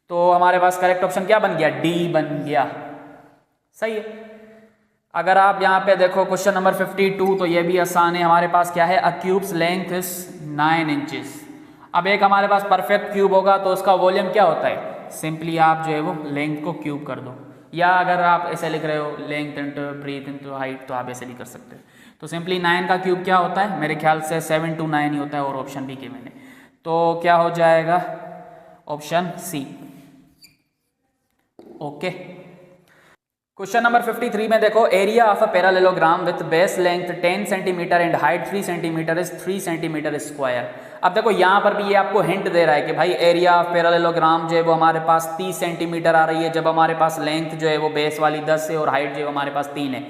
तो हमारे पास करेक्ट ऑप्शन क्या बन गया, डी बन गया। सही है। अगर आप यहाँ पे देखो क्वेश्चन नंबर 52, तो ये भी आसान है। हमारे पास क्या है, अ क्यूब्स लेंथ इज 9 इंचेस। अब एक हमारे पास परफेक्ट क्यूब होगा तो उसका वॉल्यूम क्या होता है, सिंपली आप जो है वो लेंथ को क्यूब कर दो, या अगर आप ऐसे लिख रहे हो length into breadth into height, तो आप ऐसे भी कर सकते हो। तो सिंपली 9 का क्यूब क्या होता है, मेरे ख्याल से 7 to 9 ही होता है, और ऑप्शन भी के मैंने, तो क्या हो जाएगा option C. Okay. Question number 53 में देखो, area of a parallelogram with base length 10 centimetre and height 3 centimetre is 3 centimetre square. अब देखो यहाँ पर भी ये आपको हिंट दे रहा है कि भाई एरिया ऑफ पैरेललोग्राम जो है वो हमारे पास 30 सेंटीमीटर आ रही है, जब हमारे पास लेंथ जो है वो बेस वाली 10 है और हाइट जो है हमारे पास 3 है।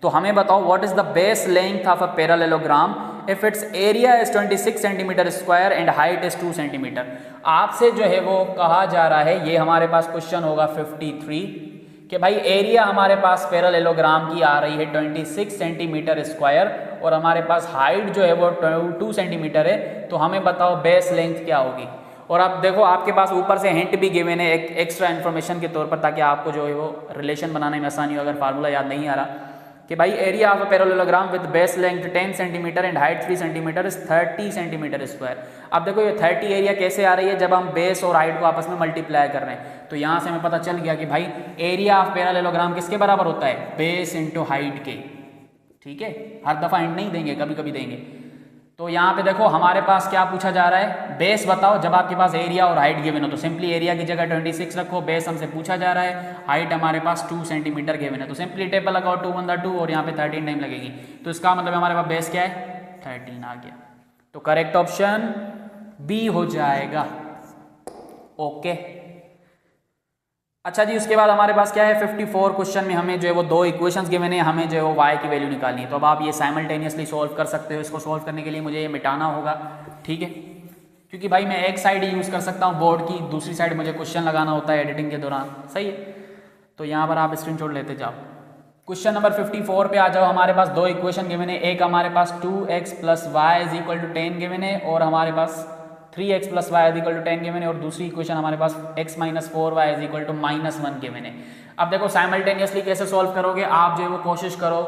तो हमें बताओ what is the base length of a parallelogram if it's area is 26 centimetre square and height is 2 centimetre. आपसे जो है वो कहा जा रहा है, ये हमारे पास क्वेश्चन होगा 53, कि भाई एरिया हमारे पास पैरेललोग्राम की आ रही है 26 सेंटीमीटर स्क्वायर और हमारे पास हाइट जो है वो 2 सेंटीमीटर है। तो हमें बताओ बेस लेंथ क्या होगी। और आप देखो आपके पास ऊपर से हिंट भी गिवन है एक एक्स्ट्रा इन्फॉर्मेशन के तौर पर, ताकि आपको जो है वो रिलेशन बनाने में आसानी हो, अगर फार्मूला याद नहीं आ रहा, कि भाई area of a parallelogram with base length 10 centimetre and height 3 centimetre is 30 centimetre square. अब देखो ये 30 एरिया कैसे आ रही है, जब हम बेस और हाइट को आपस में मल्टीप्लाई कर रहे हैं। तो यहाँ से हमें पता चल गया कि भाई एरिया ऑफ पैरेललोग्राम किसके बराबर होता है, बेस इंटू हाइट के। ठीक है, हर दफा हिंट नहीं देंगे, कभी कभी देंगे। तो यहाँ पे देखो हमारे पास क्या पूछा जा रहा है, बेस बताओ जब आपके पास एरिया और हाइट गिवन हो। तो सिंपली एरिया की जगह 26 रखो, बेस हमसे पूछा जा रहा है, हाइट हमारे पास 2 सेंटीमीटर गिवन है। तो सिंपली टेबल लगाओ 2 1 2 और यहाँ पे 13 टाइम लगेगी। तो इसका मतलब हमारे पास बेस क्या है, 13 आ गया। तो करेक्ट ऑप्शन बी हो जाएगा। ओके, अच्छा जी, उसके बाद हमारे पास क्या है 54 क्वेश्चन में हमें जो है वो 2 इक्वेशंस गिवन है, हमें जो है वो y की वैल्यू निकालनी है। तो अब आप ये साइमल्टेनियसली सॉल्व कर सकते हो। इसको सॉल्व करने के लिए मुझे ये मिटाना होगा, ठीक है, क्योंकि भाई मैं एक साइड यूज़ कर सकता हूँ बोर्ड की, दूसरी साइड मुझे क्वेश्चन लगाना होता है एडिटिंग के दौरान। सही है, तो यहाँ पर आप स्क्रीनशॉट लेते जाओ। क्वेश्चन नंबर 54 पे आ जाओ। हमारे पास 2 इक्वेशन गिवन है, एक हमारे पास 2x + y = 10 गिवन है और हमारे पास 3x + y = 10 गिवन है, और दूसरी इक्वेशन हमारे पास x - 4y = -1 गिवन है। अब देखो साइमल्टेनियसली कैसे सॉल्व करोगे, आप जो है वो कोशिश करो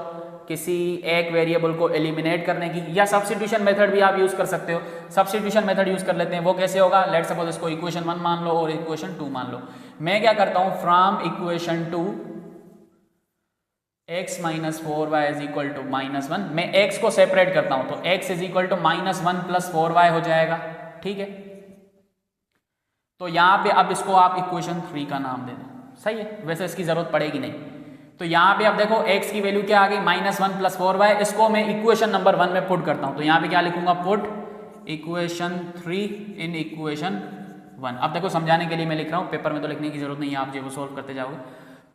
किसी एक वेरिएबल को एलिमिनेट करने की, या सब्स्टिट्यूशन मेथड भी आप यूज़ कर सकते हो। सब्स्टिट्यूशन मेथड यूज़ कर लेते हैं, वो कैसे होगा, लेट्स सपोज इसको इक्वेशन 1 मान लो और इक्वेशन 2 मान लो। मैं क्या करता हूँ, फ्रॉम इक्वेशन 2 x - 4y = -1, मैं x को सेपरेट करता हूँ, तो x = -1 + 4y हो जाएगा। ठीक है, तो यहां पे अब इसको आप इक्वेशन 3 का नाम दे दें। सही है, वैसे इसकी जरूरत पड़ेगी नहीं। तो यहां पे अब देखो x की वैल्यू क्या आ गई, -1 + 4y। इसको मैं इक्वेशन नंबर 1 में पुट करता हूं, तो यहां पे क्या लिखूंगा, पुट इक्वेशन 3 इन इक्वेशन 1। अब देखो समझाने के लिए मैं लिख रहा हूं, पेपर में तो लिखने की जरूरत नहीं है, आप जो सोल्व करते जाओगे।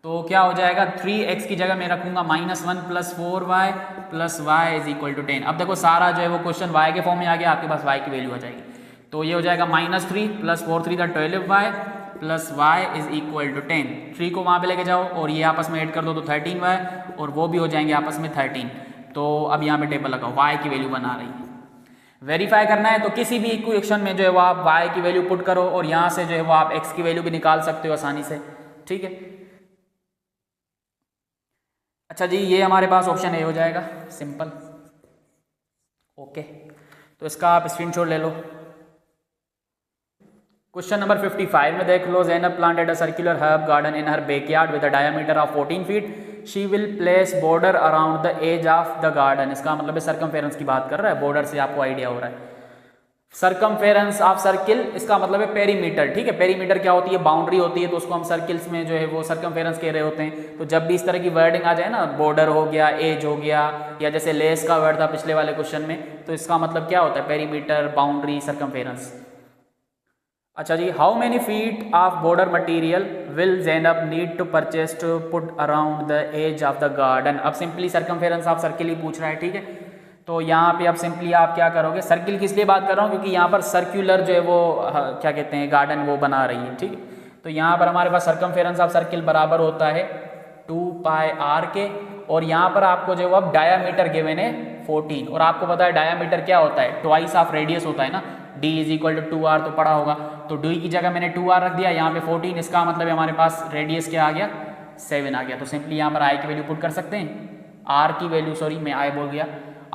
तो क्या हो जाएगा, 3x की जगह मैं रखूंगा -1 + 4y + y = 10। अब देखो सारा जो है वो क्वेश्चन y के फॉर्म में आ गया, आपके पास y की वैल्यू आ जाएगी। तो ये हो जाएगा -3 + 4 3 12y + y = 10। 3 को वहाँ पे लेके जाओ और ये आपस में ऐड कर दो तो 13y, और वो भी हो जाएंगे आपस में 13। तो अब यहाँ पे टेबल लगाओ, y की वैल्यू 1 आ रही है। वेरीफाई करना है तो किसी भी इक्वेशन में जो है वो आप y की वैल्यू पुट करो और यहाँ से जो है वो आप x की वैल्यू भी निकाल सकते हो आसानी से, ठीक है। अच्छा जी, ये हमारे पास ऑप्शन ए हो जाएगा, सिंपल। ओके, तो इसका आप स्क्रीनशॉट ले लो। क्वेश्चन नंबर 55 में देख लो, Zainab planted a circular herb garden in her backyard with a diameter of 14 feet. She will place border around the edge of the garden. इसका मतलब है सर्कमफेरेंस की बात कर रहा है, बॉर्डर से आपको आइडिया हो रहा है। सर्कमफेरेंस ऑफ सर्किल, इसका मतलब है पेरीमीटर, ठीक है। पेरीमीटर क्या होती है, बाउंड्री होती है, तो उसको हम सर्किल्स में जो है वो सर्कमफेरेंस कह रहे होते हैं। तो जब भी इस तरह की वर्डिंग आ जाए ना, बॉर्डर हो गया, एज हो गया, या जैसे लेस का वर्ड था पिछले वाले क्वेश्चन में, तो इसका मतलब क्या होता है, पेरीमीटर, बाउंड्री, सर्कमफेरेंस। अच्छा जी, how many feet of border material will Zainab need to purchase to put around the edge of the garden. अब सिंपली सर्कमफेरेंस ऑफ सर्किल ही पूछ रहा है, ठीक है। तो यहाँ पे अब सिंपली आप क्या करोगे, सर्किल किस लिए बात कर रहा हूँ, क्योंकि यहाँ पर सर्कुलर जो है वो क्या कहते हैं, गार्डन वो बना रही है, ठीक है। तो यहाँ पर हमारे पास सर्कमफेरेंस ऑफ सर्किल बराबर होता है 2 पाई r के, और यहाँ पर आपको जो है अब डायामीटर गिवन है 14, और आपको पता है डायामीटर क्या होता है, ट्वाइस ऑफ रेडियस होता है ना। d is equal to 2r तो पढ़ा होगा, तो d की जगह मैंने 2r रख दिया, यहाँ पे 14, इसका मतलब हमारे पास रेडियस क्या आ गया, 7 आ गया। तो सिंपली यहाँ पर i की वैल्यू पुट कर सकते हैं, r की वैल्यू, सॉरी मैं i बोल गया,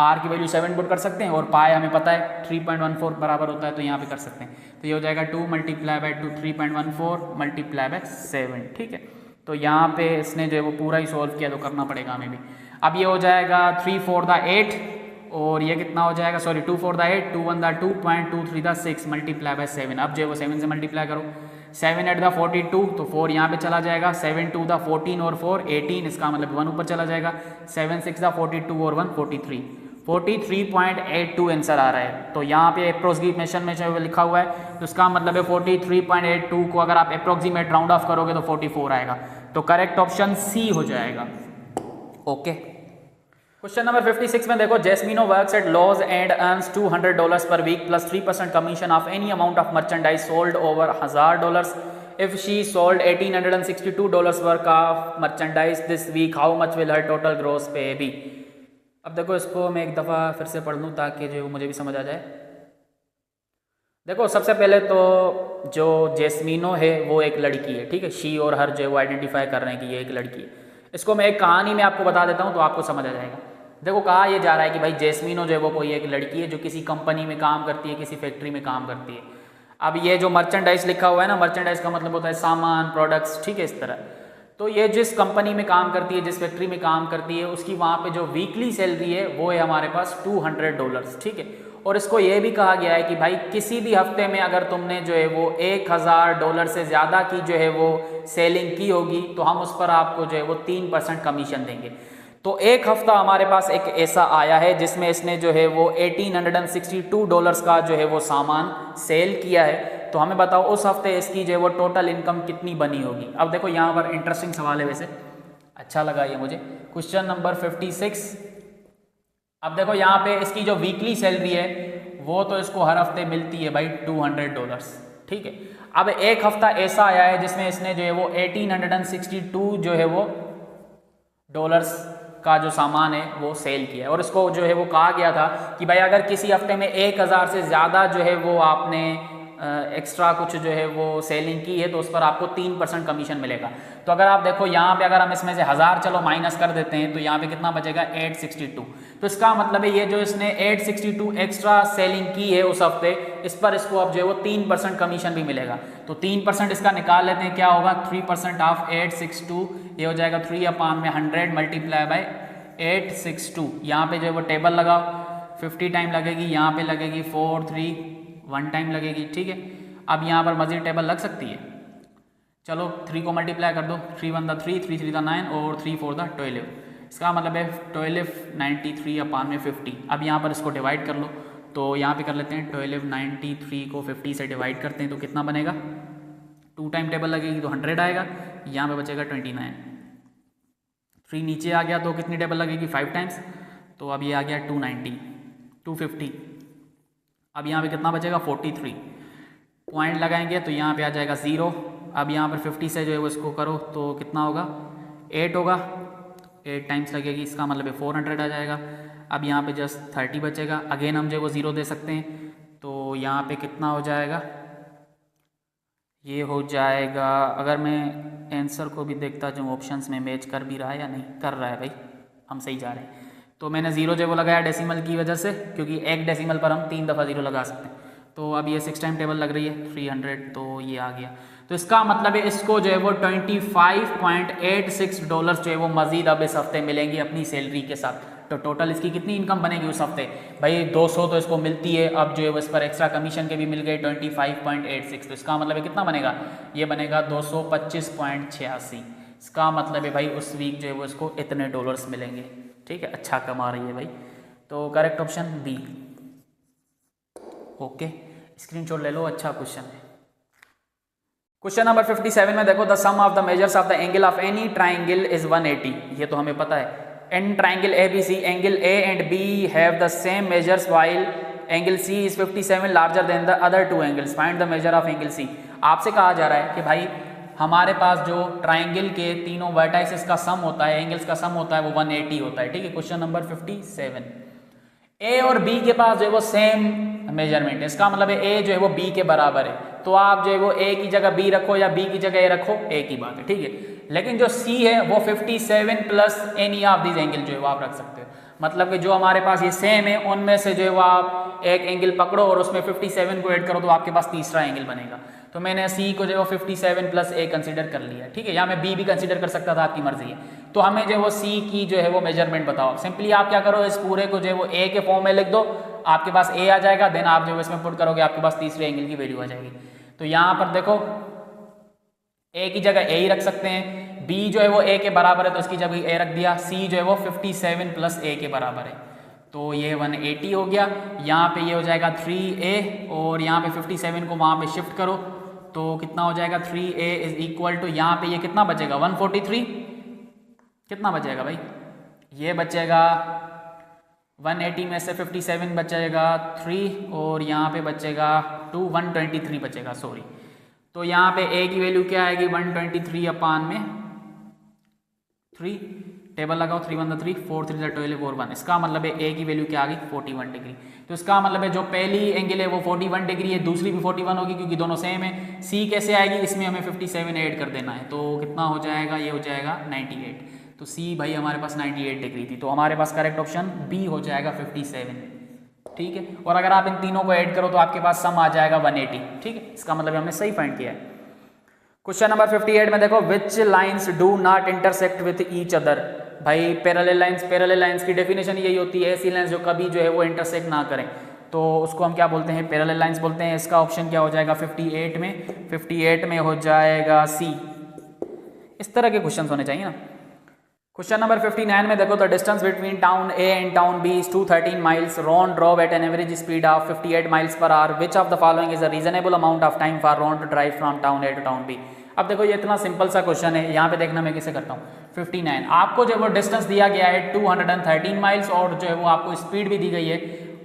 r की वैल्यू 7 पुट कर सकते हैं, और पाई हमें पता है 3.14 बराबर होता है, तो यहाँ पे कर सकते हैं। तो ये हो जाएगा 2 मल्टीप्लाई बाई 2, 3.14 मल्टीप्लाई बाई 7, ठीक है। तो यहाँ पे इसने जो है वो पूरा ही सॉल्व किया, तो करना पड़ेगा हमें भी। अब ये हो जाएगा 3 4 द 8, और ये कितना हो जाएगा, sorry 2 4 the 8, 2 1 the 2, 2.23 the 6 multiply by 7। अब जो है वो 7 से मल्टीप्लाई करो, 7 8 द 42, तो 4 यहाँ पे चला जाएगा, 7 2 द 14 और 4 18, इसका मतलब 1 ऊपर चला जाएगा, 7 6 द 42 और 1 43, 43.82 आंसर आ रहा है। तो यहाँ पे अप्रोक्सीमेशन में जो लिखा हुआ है, तो इसका मतलब है 43.82 को अगर आप अप्रोक्सीमेट राउंड ऑफ करोगे तो 44 आएगा। तो करेक्ट ऑप्शन सी हो जाएगा। ओके, क्वेश्चन नंबर 56 में देखो, Jesmino works at lodge and earns $200 per week plus 3% commission of any amount of merchandise sold over $1000। If she sold $1862 worth of merchandise this week, how much will her total gross pay be. अब देखो, इसको मैं एक दफ़ा फिर से पढ़ लूँ ताकि जो मुझे भी समझ आ जाए। देखो, सबसे पहले तो जो जेस्मिनो है वो एक लड़की है, ठीक है। शी और हर जो है वो आइडेंटिफाई कर रहे हैं कि ये एक लड़की है। इसको मैं एक कहानी में आपको बता देता हूँ तो आपको समझ आ जाएगा। देखो, कहा ये जा रहा है कि भाई जेस्मिनो जो है वो कोई एक लड़की है जो किसी कंपनी में काम करती है, किसी फैक्ट्री में काम करती है। अब ये जो मर्चेंडाइज लिखा हुआ है ना, मर्चेंडाइज का मतलब होता है सामान, प्रोडक्ट्स, ठीक है, इस तरह। तो ये जिस कंपनी में काम करती है, जिस फैक्ट्री में काम करती है, उसकी वहाँ पे जो वीकली सैलरी है वो है हमारे पास $200, ठीक है। और इसको ये भी कहा गया है कि भाई किसी भी हफ्ते में अगर तुमने जो है वो $1000 से ज़्यादा की जो है वो सेलिंग की होगी तो हम उस पर आपको जो है वो 3% कमीशन देंगे। तो एक हफ्ता हमारे पास एक ऐसा आया है जिसमें इसने जो है वो $1862 का जो है वो सामान सेल किया है। तो हमें बताओ उस हफ्ते इसकी जो है वो टोटल इनकम कितनी बनी होगी। अब देखो, यहाँ पर इंटरेस्टिंग सवाल है, वैसे अच्छा लगा ये मुझे। Question number 56। अब देखो, यहाँ पे इसकी जो वीकली सैलरी है वो तो इसको हर हफ्ते मिलती है भाई $200, ठीक है। अब एक हफ्ता ऐसा आया है जिसमें इसने जो है वो 1862 जो है वो डॉलर्स का जो सामान है वो सेल किया है। और इसको जो है वो कहा गया था कि भाई अगर किसी हफ्ते में 1000 से ज़्यादा जो है वो आपने एक्स्ट्रा कुछ जो है वो सेलिंग की है तो उस पर आपको 3% कमीशन मिलेगा। तो अगर आप देखो यहाँ पे, अगर हम इसमें से 1000 चलो माइनस कर देते हैं तो यहाँ पे कितना बचेगा, 862। तो इसका मतलब है ये जो इसने 862 एक्स्ट्रा सेलिंग की है उस हफ्ते, इस पर इसको अब जो है वो 3% कमीशन भी मिलेगा। तो 3% इसका निकाल लेते हैं, क्या होगा, 3% ऑफ 862, ये हो जाएगा 3/100 मल्टीप्लाई बाई 862। यहाँ पे जो है वो टेबल लगाओ, 50 टाइम लगेगी, यहाँ पे लगेगी 4 3 1 टाइम लगेगी, ठीक है। अब यहाँ पर मजीद टेबल लग सकती है, चलो 3 को मल्टीप्लाई कर दो, 3 1 द 3, 3 3 द 9 और 3 4 द 12। इसका मतलब है 1293/50। अब यहाँ पर इसको डिवाइड कर लो, तो यहाँ पे कर लेते हैं 1293 को 50 से डिवाइड करते हैं तो कितना बनेगा, 2 टाइम टेबल लगेगी तो 100 आएगा, यहाँ पे बचेगा 29। 3 नीचे आ गया तो कितनी टेबल लगेगी, 5 टाइम्स, तो अब ये आ गया 290 250। अब यहाँ पे कितना बचेगा, 43। पॉइंट लगाएंगे तो यहाँ पे आ जाएगा 0। अब यहाँ पर 50 से जो है वो इसको करो तो कितना होगा, 8 होगा। 8 टाइम्स लगेगी, इसका मतलब है 400 आ जाएगा। अब यहाँ पे जस्ट 30 बचेगा, अगेन हम जो वो 0 दे सकते हैं, तो यहाँ पे कितना हो जाएगा, ये हो जाएगा, अगर मैं आंसर को भी देखता जो ऑप्शंस में मैच कर भी रहा है या नहीं कर रहा है, भाई हम सही जा रहे हैं। तो मैंने 0 जो वो लगाया डेसिमल की वजह से, क्योंकि एक डेसिमल पर हम 3 दफ़ा 0 लगा सकते हैं। तो अब ये 6 टाइम टेबल लग रही है 300, तो ये आ गया। तो इसका मतलब है इसको जो है वो $25.86 जो है वो मज़ीद अब इस हफ्ते मिलेंगी अपनी सैलरी के साथ। तो टोटल इसकी कितनी इनकम बनेगी उस हफ्ते, भाई 200 तो इसको मिलती है, अब जो है वो इस पर एक्स्ट्रा कमीशन के भी मिल गए 25.86, तो इसका मतलब है कितना बनेगा, ये बनेगा 225.86। इसका मतलब है भाई उस वीक जो है वो इसको इतने डॉलर्स मिलेंगे। ठीक है, अच्छा कमा रही है भाई। तो correct option B. Okay, screenshot ले लो, अच्छा क्वेश्चन है। क्वेश्चन नंबर 57 में देखो, the sum of the measures of the angle of any triangle is 180। ये तो हमें पता है। In triangle ABC, angle A and B have the same measures while angle C is 57 larger than the other two angles. Find the measure of angle C. आपसे कहा जा रहा है कि भाई हमारे पास जो ट्राइंगल के तीनों वर्टाइसेस का सम होता है, एंगल्स का सम होता है, वो 180 होता है। ठीक है, क्वेश्चन नंबर 57। ए और बी के पास जो है वो सेम मेजरमेंट है, इसका मतलब है ए जो है वो बी के बराबर है, तो आप जो है वो ए की जगह बी रखो या बी की जगह ए रखो, एक ही बात है। ठीक है, लेकिन जो सी है वो 57 plus any of this angle जो है वो आप रख सकते हो। मतलब कि जो हमारे पास ये सेम है उनमें से जो है वो आप एक एंगल पकड़ो और उसमें 57 को ऐड करो तो आपके पास तीसरा एंगल बनेगा। तो मैंने सी को जो है वो 57 प्लस ए कंसीडर कर लिया। ठीक है, या मैं बी भी कंसीडर कर सकता था, आपकी मर्जी है। तो हमें जो है वो सी की जो है वो मेजरमेंट बताओ। सिंपली आप क्या करो, इस पूरे को जो है वो ए के फॉर्म में लिख दो, आपके पास ए आ जाएगा, देन आप जो है इसमें पुट करोगे, आपके पास तीसरे एंगल की वैल्यू आ जाएगी। तो यहाँ पर देखो ए की जगह ए ही रख सकते हैं, बी जो है वो ए के बराबर है तो इसकी जगह ए रख दिया, सी जो है वो 57 प्लस ए के बराबर है, तो ये 180 हो गया। यहाँ पे ये हो जाएगा 3a और यहाँ पे 57 को वहाँ पे शिफ्ट करो तो कितना हो जाएगा, 3a इज इक्वल टू, यहाँ पे ये कितना बचेगा 143, कितना बचेगा भाई, ये बचेगा 180 में से 57 बचेगा 3 और यहाँ पे बचेगा 2, 123 बचेगा, सॉरी। तो यहाँ पे a की वैल्यू क्या आएगी 123 अपान में 3, टेबल लगाओ, 3 1 3, 4 3 12 4 1, इसका मतलब है a की वैल्यू क्या आ गई 41 डिग्री। तो इसका मतलब है जो पहली एंगल है वो 41 डिग्री है, दूसरी भी 41 होगी क्योंकि दोनों सेम है। c कैसे आएगी, इसमें हमें 57 ऐड कर देना है, तो कितना हो जाएगा, ये हो जाएगा 98। तो c भाई हमारे पास 98 डिग्री थी, तो हमारे पास करेक्ट ऑप्शन b हो जाएगा 57। ठीक है, और अगर आप इन तीनों को ऐड करो तो आपके पास सम आ जाएगा 180। ठीक है, इसका मतलब हमने सही फाइंड किया है। क्वेश्चन नंबर 58 में देखो, which lines do not intersect with each other. भाई पैरेलल लाइन्स की डेफिनेशन यही होती है, ऐसी लाइन्स जो कभी जो है वो इंटरसेक्ट ना करें, तो उसको हम क्या बोलते हैं, पैरेलल लाइन्स बोलते हैं। इसका ऑप्शन क्या हो जाएगा 58 में हो जाएगा सी। इस तरह के क्वेश्चन होने चाहिए ना। क्वेश्चन नंबर 59 में देखो, the distance between town A and town B is 213 miles, Ron drove at an average speed of 58 miles per hour, which of the following is a reasonable amount of time for Ron to drive from town A to town B. अब देखो ये इतना simple सा question है, यहाँ पे देखना मैं कैसे करता हूँ। 59 आपको जो वो डिस्टेंस दिया गया है 213 माइल्स और जो है वो आपको स्पीड भी दी गई है,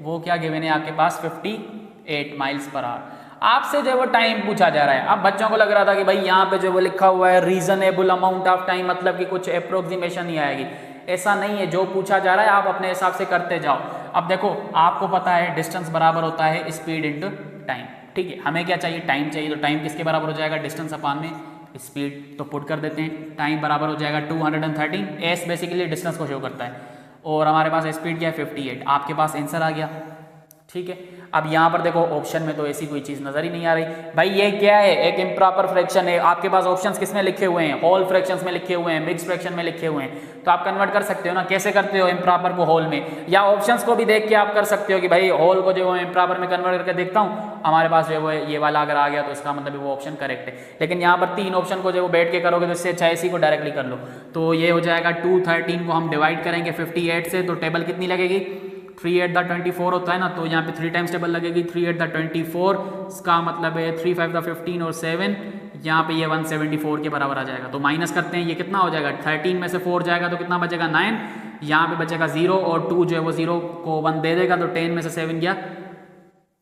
वो क्या गिवन है आपके पास 58 माइल्स पर आवर। आपसे जो है वो टाइम पूछा जा रहा है। अब बच्चों को लग रहा था कि भाई यहाँ पे जो वो लिखा हुआ है रीजनेबल अमाउंट ऑफ टाइम, मतलब कि कुछ अप्रोक्सीमेशन ही आएगी, ऐसा नहीं है। जो पूछा जा रहा है आप अपने हिसाब से करते जाओ। अब देखो आपको पता है डिस्टेंस बराबर होता है स्पीड इंटू टाइम। ठीक है, हमें क्या चाहिए, टाइम चाहिए, तो टाइम किसके बराबर हो जाएगा, डिस्टेंस अपान में स्पीड, तो पुट कर देते हैं। टाइम बराबर हो जाएगा 213, एस बेसिकली डिस्टेंस को शो करता है और हमारे पास स्पीड क्या है 58। आपके पास आंसर आ गया। ठीक है, अब यहाँ पर देखो ऑप्शन में तो ऐसी कोई चीज़ नजर ही नहीं आ रही। भाई ये क्या है, एक इम्प्रॉपर फ्रैक्शन है। आपके पास ऑप्शंस किस में लिखे हुए हैं, होल फ्रैक्शंस में लिखे हुए हैं, मिक्स फ्रैक्शन में लिखे हुए हैं, तो आप कन्वर्ट कर सकते हो ना। कैसे करते हो, इम्प्रॉपर को होल में, या ऑप्शंस को भी देख के आप कर सकते हो कि भाई होल को जो है इम्प्रॉपर में कन्वर्ट करके देखता हूँ, हमारे पास जो है वो ये वाला अगर आ गया तो इसका मतलब वो ऑप्शन करेक्ट है। लेकिन यहाँ पर 3 ऑप्शन को जो वो बैठ के करोगे तो इससे अच्छा इसी को डायरेक्टली कर लो। तो ये हो जाएगा 213 को हम डिवाइड करेंगे 58 से, तो टेबल कितनी लगेगी, 3 8 24 होता है ना, तो यहाँ पे 3 टाइम्स टेबल लगेगी, 3 8 24, इसका मतलब है 3 5 15 और 7, यहाँ पे ये 174 के बराबर आ जाएगा। तो माइनस करते हैं, ये कितना हो जाएगा, 13 में से 4 जाएगा तो कितना बचेगा 9, यहाँ पे बचेगा 0 और 2 जो है वो 0 को 1 दे देगा, तो 10 में से 7 गया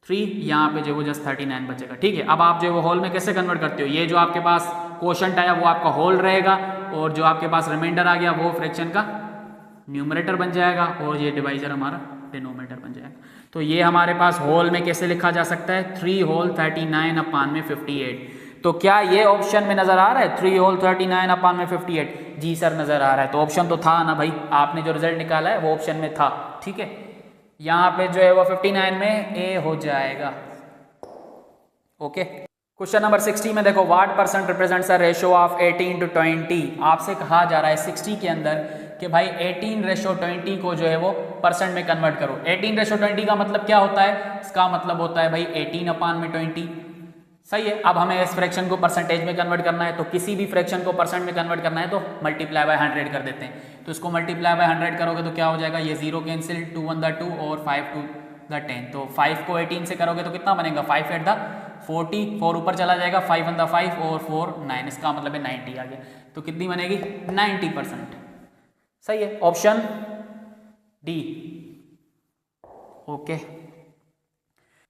3, यहाँ पे जो वो जस्ट 39 बचेगा। ठीक है, अब आप जो वो होल में कैसे कन्वर्ट करते हो, ये जो आपके पास क्वोशंट आया वो आपका होल रहेगा और जो आपके पास रिमाइंडर आ गया वो फ्रैक्शन का न्यूमरेटर बन जाएगा और ये डिवाइजर हमारा डिनोमिनेटर बन जाएगा। तो ये हमारे पास होल में कैसे लिखा जा सकता है, 3 होल 39 अपान में 58। तो क्या ये ऑप्शन में नजर आ रहा है 3 होल 39 अपान में 58? जी सर नजर आ रहा है। तो ऑप्शन तो था ना भाई, आपने जो रिजल्ट निकाला है वो ऑप्शन में था। ठीक है, यहाँ पे जो है वो 59 में ए हो जाएगा। ओके, क्वेश्चन नंबर 60 में देखो, what percent represents a ratio of 18 to 20। आपसे कहा जा रहा है 60 के अंदर कि भाई 18:20 को जो है वो परसेंट में कन्वर्ट करो। 18:20 का मतलब क्या होता है, इसका मतलब होता है भाई 18 अपान में 20। सही है। अब हमें इस फ्रैक्शन को परसेंटेज में कन्वर्ट करना है, तो किसी भी फ्रैक्शन को परसेंट में कन्वर्ट करना है तो मल्टीप्लाई बाय 100 कर देते हैं। तो इसको मल्टीप्लाई बाय 100 करोगे तो क्या हो जाएगा, ये 0 कैंसिल, 2 1 2 और 5 2 10। तो 5 को 18 से करोगे तो कितना बनेगा, 5 8 40, 4 ऊपर चला जाएगा, 5 1 5 और 4 9, इसका मतलब है 90 आ गया। तो कितनी बनेगी, 90%। सही है, option D. Okay,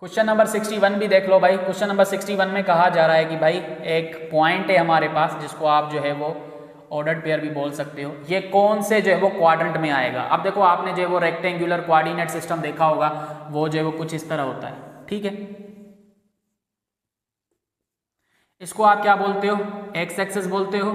question number 61 भी देख लो भाई। क्वेश्चन नंबर 61 में कहा जा रहा है कि भाई एक पॉइंट है हमारे पास जिसको आप जो है वो ऑर्डर्ड पेयर भी बोल सकते हो, ये कौन से जो है वो क्वाड्रेंट में आएगा। अब देखो आपने जो है वो रेक्टेंगुलर कोऑर्डिनेट सिस्टम देखा होगा, वो जो है वो कुछ इस तरह होता है। ठीक है, इसको आप क्या बोलते हो, एक्स एक्सिस बोलते हो।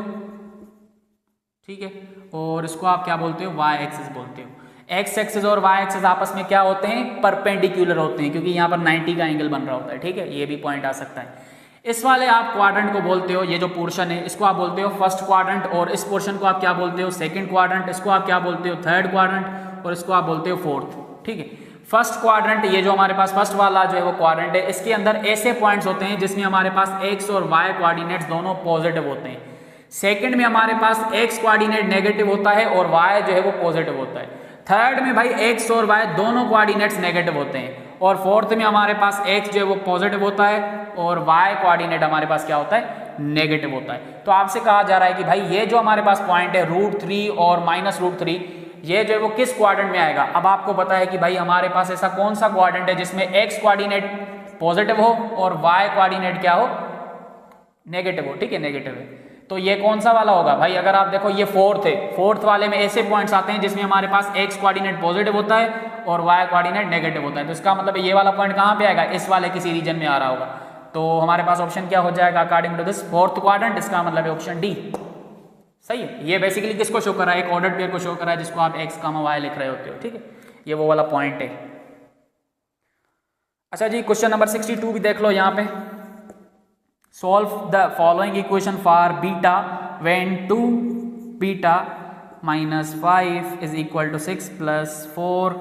ठीक है, और इसको आप क्या बोलते हो, वाई एक्सिस बोलते हो। एक्स एक्सिस और वाई एक्सिस आपस में क्या होते हैं, परपेंडिकुलर होते हैं, क्योंकि यहाँ पर 90 का एंगल बन रहा होता है। ठीक है, ये भी पॉइंट आ सकता है। इस वाले आप क्वाड्रेंट को बोलते हो, ये जो पोर्शन है इसको आप बोलते हो फर्स्ट क्वाड्रेंट, और इस पोर्शन को आप क्या बोलते हो, सेकंड क्वाड्रेंट। इसको आप क्या बोलते हो, थर्ड क्वाड्रेंट, और इसको आप बोलते हो फोर्थ। ठीक है, फर्स्ट क्वाड्रेंट, ये जो हमारे पास फर्स्ट वाला जो है वो क्वाड्रेंट है, इसके अंदर ऐसे पॉइंट्स होते हैं जिसमें हमारे पास एक्स और वाई कोऑर्डिनेट्स दोनों पॉजिटिव होते हैं। सेकंड में हमारे पास एक्स कोऑर्डिनेट नेगेटिव होता है और वाई जो है वो पॉजिटिव होता है। थर्ड में भाई एक्स और वाई दोनों कोऑर्डिनेट्स नेगेटिव होते हैं, और फोर्थ में हमारे पास एक्स जो है वो पॉजिटिव होता है और वाई कोऑर्डिनेट हमारे पास क्या होता है, नेगेटिव होता है। तो आपसे कहा जा रहा है कि भाई ये जो हमारे पास पॉइंट है √3 और -√3, ये जो है वो किस क्वाड्रेंट में आएगा। अब आपको पता है कि भाई हमारे पास ऐसा कौन सा क्वाड्रेंट है जिसमें एक्स कोऑर्डिनेट पॉजिटिव हो और वाई कोऑर्डिनेट क्या हो, नेगेटिव हो। ठीक है, नेगेटिव है, तो ये कौन सा वाला होगा भाई। अगर आप देखो ये फोर्थ है, फोर्थ वाले में ऐसे पॉइंट्स आते हैं जिसमें हमारे पास एक्स कोऑर्डिनेट पॉजिटिव होता है और वाई कोऑर्डिनेट नेगेटिव होता है। तो इसका मतलब ये वाला पॉइंट कहाँ पे आएगा, इस वाले किसी रीजन में आ रहा होगा। तो हमारे पास ऑप्शन क्या हो जाएगा according to this, fourth quadrant. इसका मतलब है ऑप्शन डी। सही है, ये बेसिकली किसको शो कर रहा है, एक ऑर्डर्ड पेयर को शो कर रहा है जिसको आप एक्स कामा वाई लिख रहे होते हो। ठीक है, ये वो वाला पॉइंट है। अच्छा जी, क्वेश्चन नंबर 62 भी देख लो यहाँ पे। Solve the following equation for beta when 2 beta -5 is equal to 6 + 4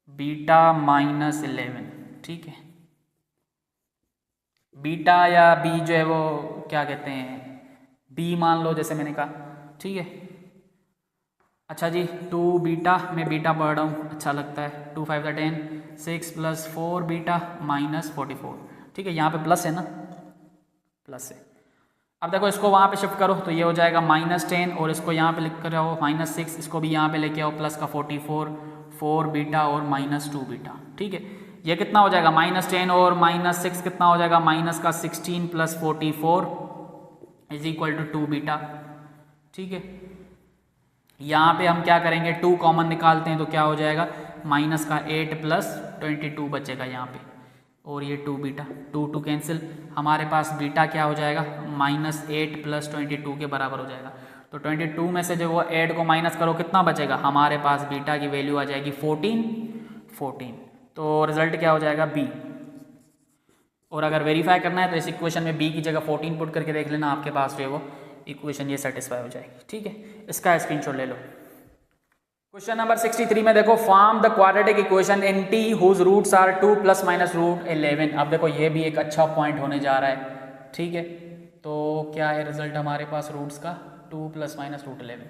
beta -11। ठीक है, बीटा या बी जो है वो क्या कहते हैं, बी मान लो जैसे मैंने कहा। ठीक है, अच्छा जी, 2 बीटा, मैं बीटा पढ़ रहा हूँ, अच्छा लगता है। 2 5 10, 6 + 4 बीटा -44। ठीक है, यहाँ पे प्लस है ना, प्लस है। अब देखो इसको वहाँ पे शिफ्ट करो तो ये हो जाएगा -10, और इसको यहाँ पे लिख कर आओ -6, इसको भी यहाँ पे लेके आओ प्लस का 44, 4 बीटा और -2 बीटा। ठीक है, ये कितना हो जाएगा, -10 और -6 कितना हो जाएगा, -16 + 44 = 2 बीटा। ठीक है, यहाँ पे हम क्या करेंगे, 2 कॉमन निकालते हैं तो क्या हो जाएगा, -8 + 22 बचेगा यहाँ पे, और ये 2 बीटा, 2 2 कैंसिल, हमारे पास बीटा क्या हो जाएगा, -8 + 22 के बराबर हो जाएगा। तो 22 में से जो वो 8 को माइनस करो कितना बचेगा, हमारे पास बीटा की वैल्यू आ जाएगी 14। तो रिजल्ट क्या हो जाएगा, बी। और अगर वेरीफाई करना है तो इस इक्वेशन में बी की जगह 14 पुट करके देख लेना, आपके पास जो है वो इक्वेशन ये सेटिस्फाई हो जाएगी। ठीक है, इसका स्क्रीनशॉट ले लो। क्वेश्चन नंबर 63 में देखो, form the quadratic equation in t whose roots are 2 ± √11। अब देखो ये भी एक अच्छा पॉइंट होने जा रहा है। ठीक है, तो क्या है रिजल्ट हमारे पास रूट्स का, 2 ± √11।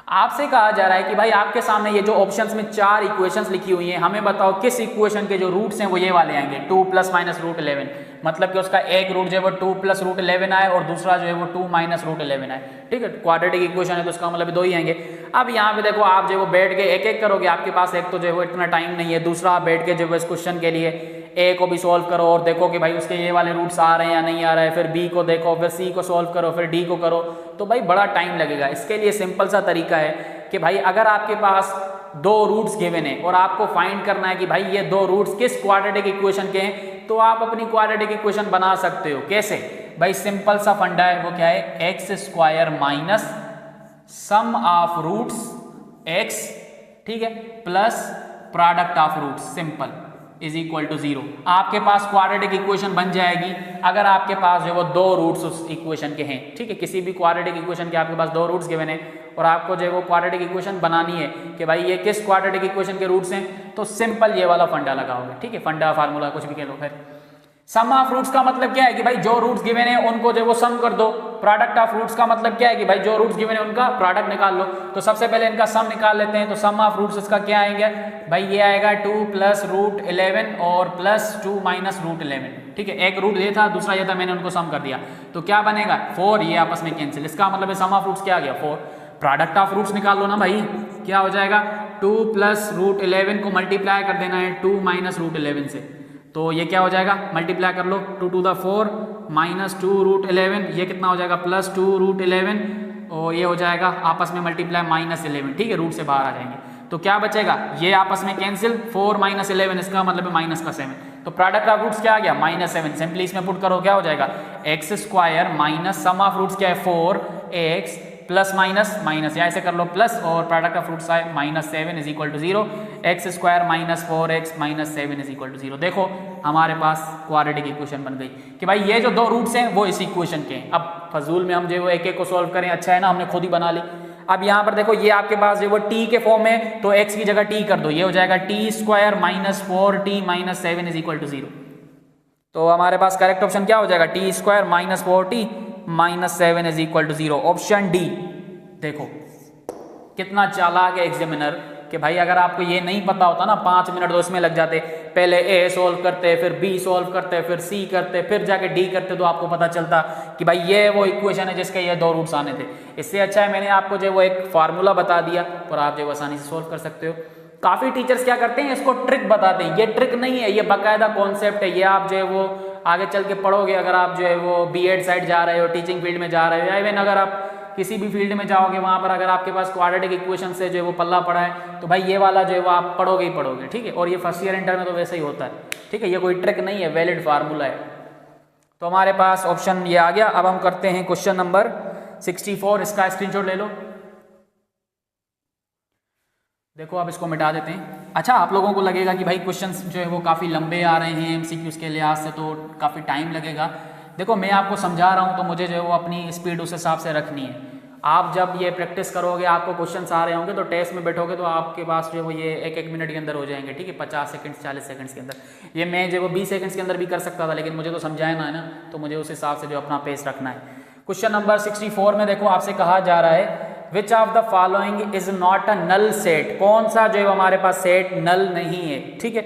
आपसे कहा जा रहा है कि भाई आपके सामने ये जो ऑप्शंस में 4 इक्वेशंस लिखी हुई हैं, हमें बताओ किस इक्वेशन के जो रूट्स हैं वो ये वाले आएंगे, 2 ± √11। मतलब कि उसका एक रूट जो है वो 2 + √11 आए और दूसरा जो है वो 2 - √11 आए। ठीक है, क्वाड्रेटिक इक्वेशन है तो इसका मतलब 2 ही आएंगे। अब यहाँ पे देखो आप जो है वो बैठ के एक एक करोगे, आपके पास एक तो जो है वो इतना टाइम नहीं है, दूसरा आप बैठ के जो है इस क्वेश्चन के लिए ए को भी सॉल्व करो और देखो कि भाई उसके ये वाले रूट्स आ रहे हैं या नहीं आ रहे हैं, फिर बी को देखो, फिर सी को सॉल्व करो, फिर डी को करो, तो भाई बड़ा टाइम लगेगा। इसके लिए सिंपल सा तरीका है कि भाई अगर आपके पास दो रूट्स गिवन है और आपको फाइंड करना है कि भाई ये दो रूट्स किस क्वाड्रेटिक इक्वेशन के हैं, तो आप अपनी क्वाड्रेटिक इक्वेशन बना सकते हो। कैसे भाई? सिंपल सा फंडा है, वो क्या है? X square minus sum of roots x, ठीक है, plus product of roots simple is equal to 0। आपके पास क्वाड्रेटिक इक्वेशन बन जाएगी अगर आपके पास जो वो दो रूट्स उस इक्वेशन के हैं, ठीक है। किसी भी क्वाड्रेटिक इक्वेशन के आपके पास दो रूट्स गिवन है और आपको जो वो क्वाड्रेटिक इक्वेशन बनानी है कि भाई ये किस क्वाड्रेटिक इक्वेशन के रूट्स हैं, तो सिंपल ये वाला फंडा लगाओगे, ठीक है। फंडा फार्मूला कुछ भी कह लो। फिर सम ऑफ रूट्स का मतलब क्या है कि भाई जो रूट्स गिवन है उनको जो वो सम कर दो। प्रोडक्ट ऑफ रूट्स का मतलब क्या है कि भाई जो रूट्स गिवन है उनका प्रोडक्ट निकाल लो। तो सबसे पहले इनका सम निकाल लेते हैं। तो सम ऑफ रूट्स इसका क्या आएगा भाई? ये आएगा 2 प्लस रूट 11 और प्लस 2 माइनस रूट 11, ठीक है। एक रूट ये था, दूसरा ये था, मैंने उनको सम कर दिया। तो क्या बनेगा? 4, ये आपस में कैंसिल। इसका मतलब है सम ऑफ रूट्स क्या आ गया? 4। प्रोडक्ट ऑफ रूट्स निकाल लो ना भाई, क्या हो जाएगा? 2 प्लस रूट 11 को मल्टीप्लाई कर देना है 2 माइनस रूट 11 से, तो ये क्या हो जाएगा? मल्टीप्लाई कर लो 2 टू द 4 माइनस 2 रूट 11, ये कितना हो जाएगा? प्लस 2 रूट 11, और ये हो जाएगा आपस में मल्टीप्लाई माइनस 11, ठीक है। रूट से बाहर आ जाएंगे तो क्या बचेगा? ये आपस में कैंसिल, 4 माइनस 11, इसका मतलब है माइनस का 7। तो प्रोडक्ट ऑफ रूट्स क्या आ गया? -7। सिंपली इसमें पुट करो, क्या हो जाएगा? X square minus sum of roots क्या है? 4x प्लस माइनस माइनस, या ऐसे कर लो प्लस, और प्रोडक्ट ऑफ रूट्स आए -7 is equal to 0। X square minus 4x minus 7 is equal to 0। देखो हमारे पास क्वाड्रेटिक इक्वेशन बन गई कि भाई ये जो दो रूट्स हैं वो इस इक्वेशन के हैं। अब फजूल में हम जो एक एक को सॉल्व करें, अच्छा है ना, हमने खुद ही बना ली। अब यहाँ पर देखो ये आपके पास जो वो t के फॉर्म में, तो x की जगह t कर दो, ये हो जाएगा t square minus 4t minus 7 is equal to 0। तो हमारे पास करेक्ट ऑप्शन क्या हो जाएगा? t square minus 4t minus 7 is equal to 0, option D. देखो कितना चालाक है एग्जामिनर कि भाई अगर आपको ये नहीं पता होता ना, 5 मिनट तो इसमें लग जाते, पहले ए सॉल्व करते, फिर बी सॉल्व करते, फिर सी करते, फिर जाके डी करते, तो आपको पता चलता कि भाई ये वो इक्वेशन है जिसके ये दो रूट्स आने थे। इससे अच्छा है मैंने आपको जो वो एक फार्मूला बता दिया और आप जो आसानी से सॉल्व कर सकते हो। काफ़ी टीचर्स क्या करते हैं, इसको ट्रिक बताते हैं। ये ट्रिक नहीं है, ये बाकायदा कॉन्सेप्ट है। ये आप जो है वो आगे चल के पढ़ोगे, अगर आप जो है वो बीएड साइड जा रहे हो, टीचिंग फील्ड में जा रहे हो, या इवन अगर आप किसी भी फील्ड में जाओगे, वहाँ पर अगर आपके पास क्वाड्रेटिक इक्वेशन से जो है वो पल्ला पड़ा है, तो भाई ये वाला जो है वो आप पढ़ोगे ही पढ़ोगे, ठीक है। और ये फर्स्ट ईयर इंटर में तो वैसे ही होता है, ठीक है। ये कोई ट्रिक नहीं है, वैलिड फार्मूला है। तो हमारे पास ऑप्शन ये आ गया। अब हम करते हैं क्वेश्चन नंबर 64, इसका स्क्रीनशॉट ले लो। देखो अब इसको मिटा देते हैं। अच्छा, आप लोगों को लगेगा कि भाई क्वेश्चंस जो है वो काफ़ी लंबे आ रहे हैं एमसीक्यूज़ के लिहाज से, तो काफ़ी टाइम लगेगा। देखो मैं आपको समझा रहा हूँ तो मुझे जो है वो अपनी स्पीड उस हिसाब से रखनी है। आप जब ये प्रैक्टिस करोगे, आपको क्वेश्चंस आ रहे होंगे, तो टेस्ट में बैठोगे तो आपके पास जो है वो ये 1-1 मिनट के अंदर हो जाएंगे, ठीक है। 50 सेकंड्स 40 सेकंड्स के अंदर। ये मैं जो वो 20 सेकंड्स के अंदर भी कर सकता था, लेकिन मुझे तो समझाया ना है ना, तो मुझे उस हिसाब से जो अपना पेस रखना है। क्वेश्चन नंबर 64 में देखो आपसे कहा जा रहा है which of the following is not a null set. कौन सा जो है हमारे पास सेट नल नहीं है, ठीक है।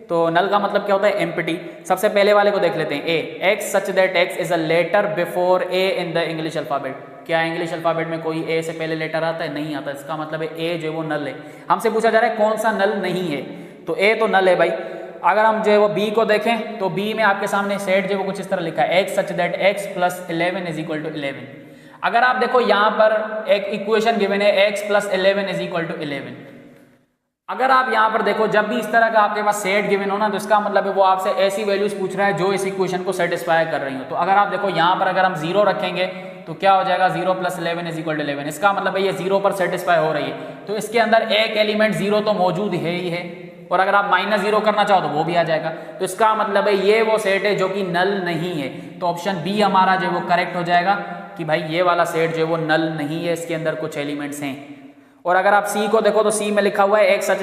तो नल का मतलब क्या होता है? एम्प्टी। सबसे पहले वाले को देख लेते हैं, A x such that x is a letter before A in the English alphabet. क्या इंग्लिश अल्फाबेट में कोई ए से पहले लेटर आता है? नहीं आता। इसका मतलब है ए जो है वो नल है। हमसे पूछा जा रहा है कौन सा नल नहीं है, तो ए तो नल है भाई। अगर हम जो है वो बी को देखें तो बी में आपके सामने सेट जो है वो कुछ इस तरह लिखा है, x such that x plus 11 is equal to 11। अगर आप देखो यहाँ पर एक इक्वेशन गिवन है x plus 11 is equal to 11। अगर आप यहाँ पर देखो, जब भी इस तरह का आपके पास सेट गिवन हो ना, तो इसका मतलब है वो आपसे ऐसी वैल्यूज पूछ रहा है जो इस इक्वेशन को सेटिस्फाई कर रही हो। तो अगर आप देखो यहाँ पर अगर हम 0 रखेंगे तो क्या हो जाएगा? 0 प्लस 11 इज इक्वल टू 11। इसका मतलब है ये 0 पर सेटिस्फाई हो रही है, तो इसके अंदर एक एलिमेंट 0 तो मौजूद है ही है, और अगर आप -0 करना चाहो तो वो भी आ जाएगा। तो इसका मतलब है ये वो सेट है जो कि नल नहीं है। तो ऑप्शन बी हमारा जो है वो करेक्ट हो जाएगा कि भाई ये वाला सेट जो है वो नल नहीं है, इसके अंदर कुछ एलिमेंट्स हैं। और अगर आप सी को देखो तो सी में लिखा हुआ है x such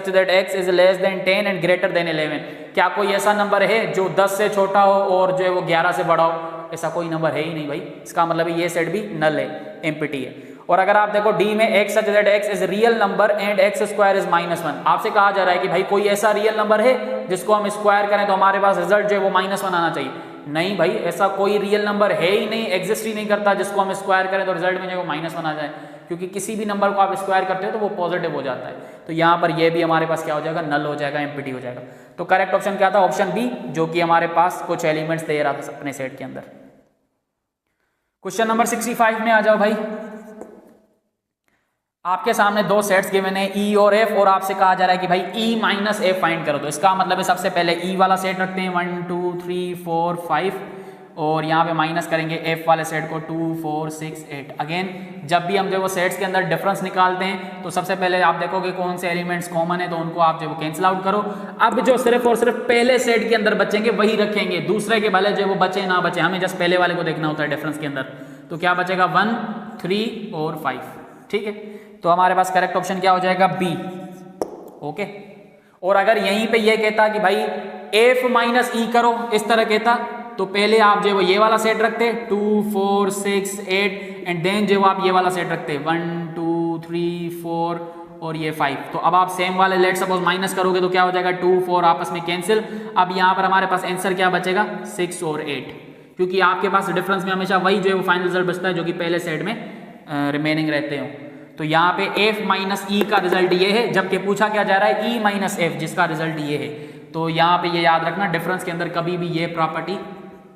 that x is less than 10 and greater than 11। क्या कोई ऐसा नंबर है जो 10 से छोटा हो और जो है वो 11 से बड़ा हो? ऐसा कोई नंबर है ही नहीं भाई। इसका मतलब है ये सेट भी नल है, एम्प्टी है। और अगर आप देखो डी में x such that x is real number and x square is -1। आपसे कहा जा रहा है कि भाई कोई ऐसा रियल नंबर है जिसको हम स्क्वायर करें तो हमारे पास रिजल्ट जो है वो -1 आना चाहिए। नहीं भाई, ऐसा कोई रियल नंबर है ही नहीं, एग्जिस्ट ही नहीं करता जिसको हम स्क्वायर करें तो रिजल्ट में जो है वो -1 आ जाए, क्योंकि किसी भी नंबर को आप स्क्वायर करते हो तो वो पॉजिटिव हो जाता है। तो यहाँ पर ये भी हमारे पास क्या हो जाएगा? नल हो जाएगा, एम्प्टी हो जाएगा। तो करेक्ट ऑप्शन क्या था? ऑप्शन बी, जो कि हमारे पास कुछ एलिमेंट्स दे रहा था अपने सेट के अंदर। क्वेश्चन नंबर 65 में आ जाओ भाई। आपके सामने दो सेट्स गिवन है ई और एफ, और आपसे कहा जा रहा है कि भाई ई माइनस एफ फाइंड करो। तो इसका मतलब है सबसे पहले ई वाला सेट रखते हैं 1 2 3 4 5, और यहाँ पे माइनस करेंगे एफ वाले सेट को 2 4 6 8। अगेन जब भी हम जो वो सेट्स के अंदर डिफरेंस निकालते हैं तो सबसे पहले आप देखोगे कौन से एलिमेंट्स कॉमन है, तो उनको आप जो वो कैंसिल आउट करो। अब जो सिर्फ और सिर्फ पहले सेट के अंदर बचेंगे वही रखेंगे, दूसरे के भले जो वो बचे ना बचे, हमें जस्ट पहले वाले को देखना होता है डिफरेंस के अंदर। तो क्या बचेगा 1 3 और 5, ठीक है। तो हमारे पास करेक्ट ऑप्शन क्या हो जाएगा बी, ओके। और अगर यहीं पे ये कहता कि भाई एफ माइनस ई करो, इस तरह कहता, तो पहले आप जो ये वाला सेट रखते 2 4 6 8, एंड देन जो आप ये वाला सेट रखते 1 2 3 4 और ये 5। तो अब आप सेम वाले लेट सपोज माइनस करोगे तो क्या हो जाएगा 2 4 आपस में कैंसिल। अब यहाँ पर हमारे पास आंसर क्या बचेगा 6 और 8, क्योंकि आपके पास डिफरेंस में हमेशा वही जो है वो फाइनल रिजल्ट बचता है जो कि पहले सेट में रिमेनिंग रहते हो। तो यहाँ पे एफ माइनस ई का रिजल्ट ये है, जबकि पूछा क्या जा रहा है ई माइनस एफ, जिसका रिजल्ट ये है। तो यहाँ पे ये याद रखना डिफरेंस के अंदर कभी भी ये प्रॉपर्टी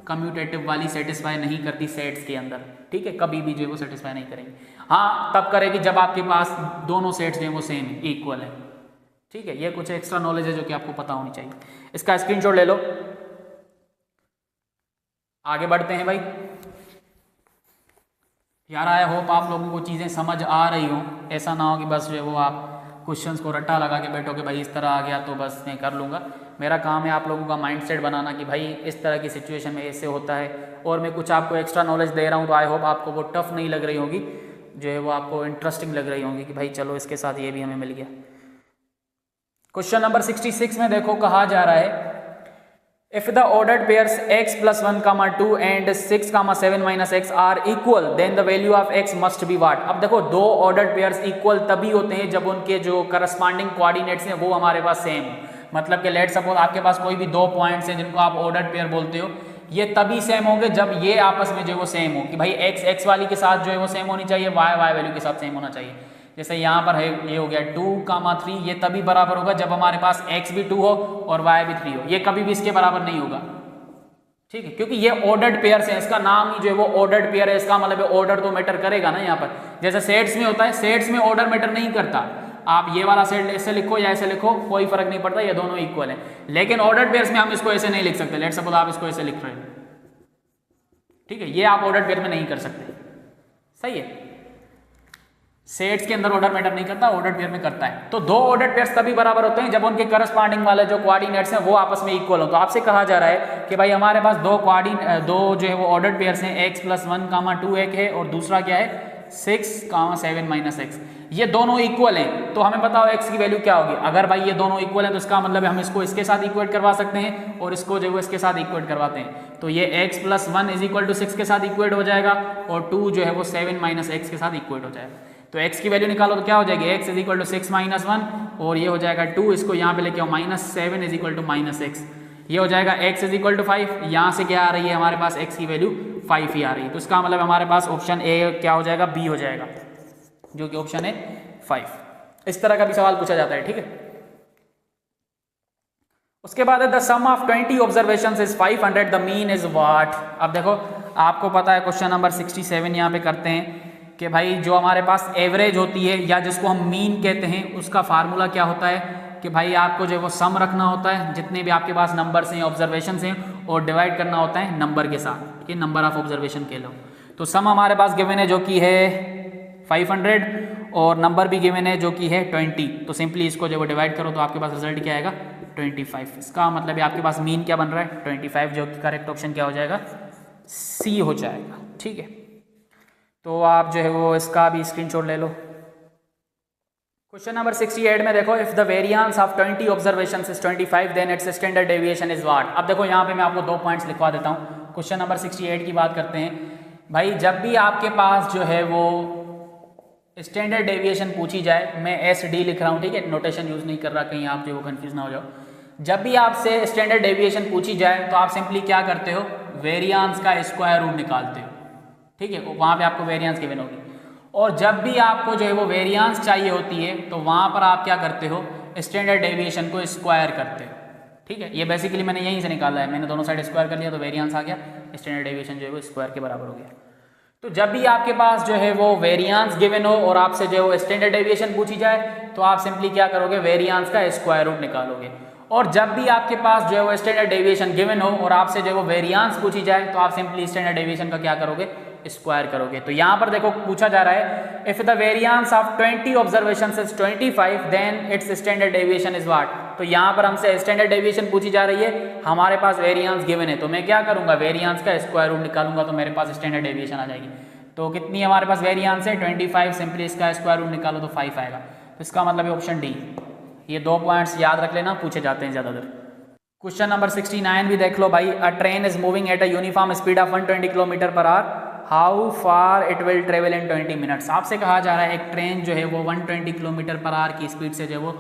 कम्यूटेटिव वाली सेटिस्फाई नहीं करती सेट्स के अंदर, ठीक है, कभी भी जो है वो सेटिस्फाई नहीं करेंगे। हाँ तब करेगी जब आपके पास दोनों सेट्स जो है वो सेम है, इक्वल है, ठीक है। ये कुछ एक्स्ट्रा नॉलेज है जो कि आपको पता होनी चाहिए। इसका स्क्रीनशॉट ले लो। आगे बढ़ते हैं भाई। यार आई होप आप लोगों को चीज़ें समझ आ रही हो, ऐसा ना हो कि बस जो है वो आप क्वेश्चंस को रट्टा लगा के बैठो कि भाई इस तरह आ गया तो बस मैं कर लूँगा। मेरा काम है आप लोगों का माइंडसेट बनाना कि भाई इस तरह की सिचुएशन में ऐसे होता है, और मैं कुछ आपको एक्स्ट्रा नॉलेज दे रहा हूँ तो आई होप आपको वो टफ नहीं लग रही होगी, जो है वो आपको इंटरेस्टिंग लग रही होगी कि भाई चलो इसके साथ ये भी हमें मिल गया। क्वेश्चन नंबर 66 में देखो कहा जा रहा है if the ordered pairs x plus 1 comma 2 and 6 comma 7 minus x are equal then the value of x must be what। अब देखो दो ordered pairs equal तभी होते हैं जब उनके जो corresponding coordinates हैं वो हमारे पास सेम हो। मतलब कि लेट सपोज आपके पास कोई भी दो पॉइंट्स हैं जिनको आप ordered pair बोलते हो, ये तभी सेम होंगे जब ये आपस में जो वो सेम हो, कि भाई x x वाली के साथ जो है वो सेम होनी चाहिए, y y वैल्यू के साथ सेम होना चाहिए। जैसे यहाँ पर है ये हो गया 2 कामा 3, ये तभी बराबर होगा जब हमारे पास x भी 2 हो और y भी 3 हो, ये कभी भी इसके बराबर नहीं होगा, ठीक है, क्योंकि ये ऑर्डर्ड पेयर्स है, इसका नाम ही जो है वो ऑर्डर्ड पेयर है। इसका मतलब ऑर्डर तो मैटर करेगा ना यहाँ पर, जैसे सेट्स में होता है, सेट्स में ऑर्डर मैटर नहीं करता। आप ये वाला सेट ऐसे लिखो या ऐसे लिखो कोई फर्क नहीं पड़ता, ये दोनों इक्वल है। लेकिन ऑर्डर्ड पेयर्स में हम इसको ऐसे नहीं लिख सकते। लेट सपोज आप इसको ऐसे लिख रहे हो, ठीक है, ये आप ऑर्डर्ड पेयर में नहीं कर सकते, सही है। सेट्स के अंदर ऑर्डर मैटर नहीं करता, ऑर्डर पेयर में करता है। तो दो ऑर्डर पेयर्स तभी बराबर होते हैं जब उनके करस्पॉन्डिंग वाले जो कोऑर्डिनेट्स हैं वो आपस में इक्वल हो। तो आपसे कहा जा रहा है कि भाई हमारे पास दो जो है वो ऑर्डर पेयर्स हैं, x प्लस 1 कामा 2 एक है और दूसरा क्या है 6 कामा 7 माइनस x, ये दोनों इक्वल हैं। तो हमें बताओ x की वैल्यू क्या होगी। अगर भाई ये दोनों इक्वल हैं तो इसका मतलब है हम इसको इसके साथ इक्वेट करवा सकते हैं और इसको जो है इसके साथ इक्वेट करवाते हैं। तो ये x plus 1 is equal to 6 के साथ इक्वेट हो जाएगा और 2 जो है वो 7 माइनस x के साथ इक्वेट हो जाएगा। तो x की वैल्यू निकालो तो क्या हो जाएगी, x is equal to 6 minus 1 और ये हो जाएगा 2, इसको यहाँ पे लेके आओ minus 7 is equal to minus x, ये हो जाएगा x इज इक्वल टू 5। यहाँ से क्या आ रही है हमारे पास x की वैल्यू 5 ही आ रही है। तो इसका मतलब हमारे पास ऑप्शन ए क्या हो जाएगा, बी हो जाएगा, जो कि ऑप्शन है 5। इस तरह का भी सवाल पूछा जाता है, ठीक है। उसके बाद है the sum of 20 observations is 500, the mean is what. अब देखो आपको पता है क्वेश्चन नंबर 67 यहाँ पे करते हैं कि भाई जो हमारे पास एवरेज होती है या जिसको हम मीन कहते हैं उसका फार्मूला क्या होता है कि भाई आपको जो है वो सम रखना होता है जितने भी आपके पास नंबर्स हैं ऑब्जर्वेशंस हैं और डिवाइड करना होता है नंबर के साथ कि नंबर ऑफ ऑब्जर्वेशन के लो। तो सम हमारे पास गिवन है जो कि है 500 और नंबर भी गिवन है जो कि है 20। तो सिंपली इसको जब डिवाइड करो तो आपके पास रिजल्ट क्या आएगा 25। इसका मतलब है आपके पास मीन क्या बन रहा है 25, जो कि करेक्ट ऑप्शन क्या हो जाएगा सी हो जाएगा, ठीक है। तो आप जो है वो इसका भी स्क्रीनशॉट ले लो। क्वेश्चन नंबर 68 में देखो if the variance of 20 observations is 25 then its standard deviation is what. अब देखो यहाँ पे मैं आपको 2 पॉइंट्स लिखवा देता हूँ। क्वेश्चन नंबर 68 की बात करते हैं। भाई जब भी आपके पास जो है वो स्टैंडर्ड डेविएशन पूछी जाए, मैं SD लिख रहा हूँ, ठीक है, नोटेशन यूज नहीं कर रहा कहीं आप जो वो कंफ्यूज ना हो जाओ। जब भी आपसे स्टैंडर्ड डेविएशन पूछी जाए तो आप सिंपली क्या करते हो, वेरिएंस का स्क्वायर रूट निकालते हो, ठीक है, वहाँ पे आपको वेरिएंस गिवन होगी। और जब भी आपको जो है वो वेरिएंस चाहिए होती है तो वहाँ पर आप क्या करते हो, स्टैंडर्ड डेविएशन को स्क्वायर करते हो, ठीक है। ये बेसिकली मैंने यहीं से निकाला है, मैंने दोनों साइड स्क्वायर कर लिया तो वेरिएंस आ गया, स्टैंडर्ड डेविएशन जो है वो स्क्वायर के बराबर हो गया। तो जब भी आपके पास जो है वो वेरिएंस गिवन हो और आपसे जो है वो स्टैंडर्ड डेविएशन पूछी जाए तो आप सिंपली क्या करोगे, वेरिएंस का स्क्वायर रूट निकालोगे। और जब भी आपके पास जो है वो स्टैंडर्ड डेविएशन गिवन हो और आपसे जो है वो वेरिएंस पूछी जाए तो आप सिंपली स्टैंडर्ड डेविएशन का क्या करोगे, स्क्वायर करोगे। तो यहाँ पर देखो पूछा जा रहा है if the variance of 20 observations is 25 then its standard deviation is what. तो यहाँ पर हमसे स्टैंडर्ड डेविएशन पूछी जा रही है, हमारे पास वेरिएंस गिवन है, तो मैं क्या करूंगा, वेरिएंस का स्क्वायर रूट निकालूंगा तो मेरे पास स्टैंडर्ड डेविएशन आ जाएगी। तो कितनी हमारे पास वेरिएंस है 25, सिंपली इसका स्क्वायर रूट निकालो तो 5 आएगा। तो इसका मतलब है ऑप्शन डी। ये 2 पॉइंट्स याद रख लेना, पूछे जाते हैं ज़्यादातर। क्वेश्चन नंबर 69 भी देख लो भाई। अ train is moving at a uniform speed of 120 kilometre per our, how far it will travel in 20 minutes. आपसे कहा जा रहा है एक ट्रेन जो है वो 120 किलोमीटर पर आवर की स्पीड से जो है वो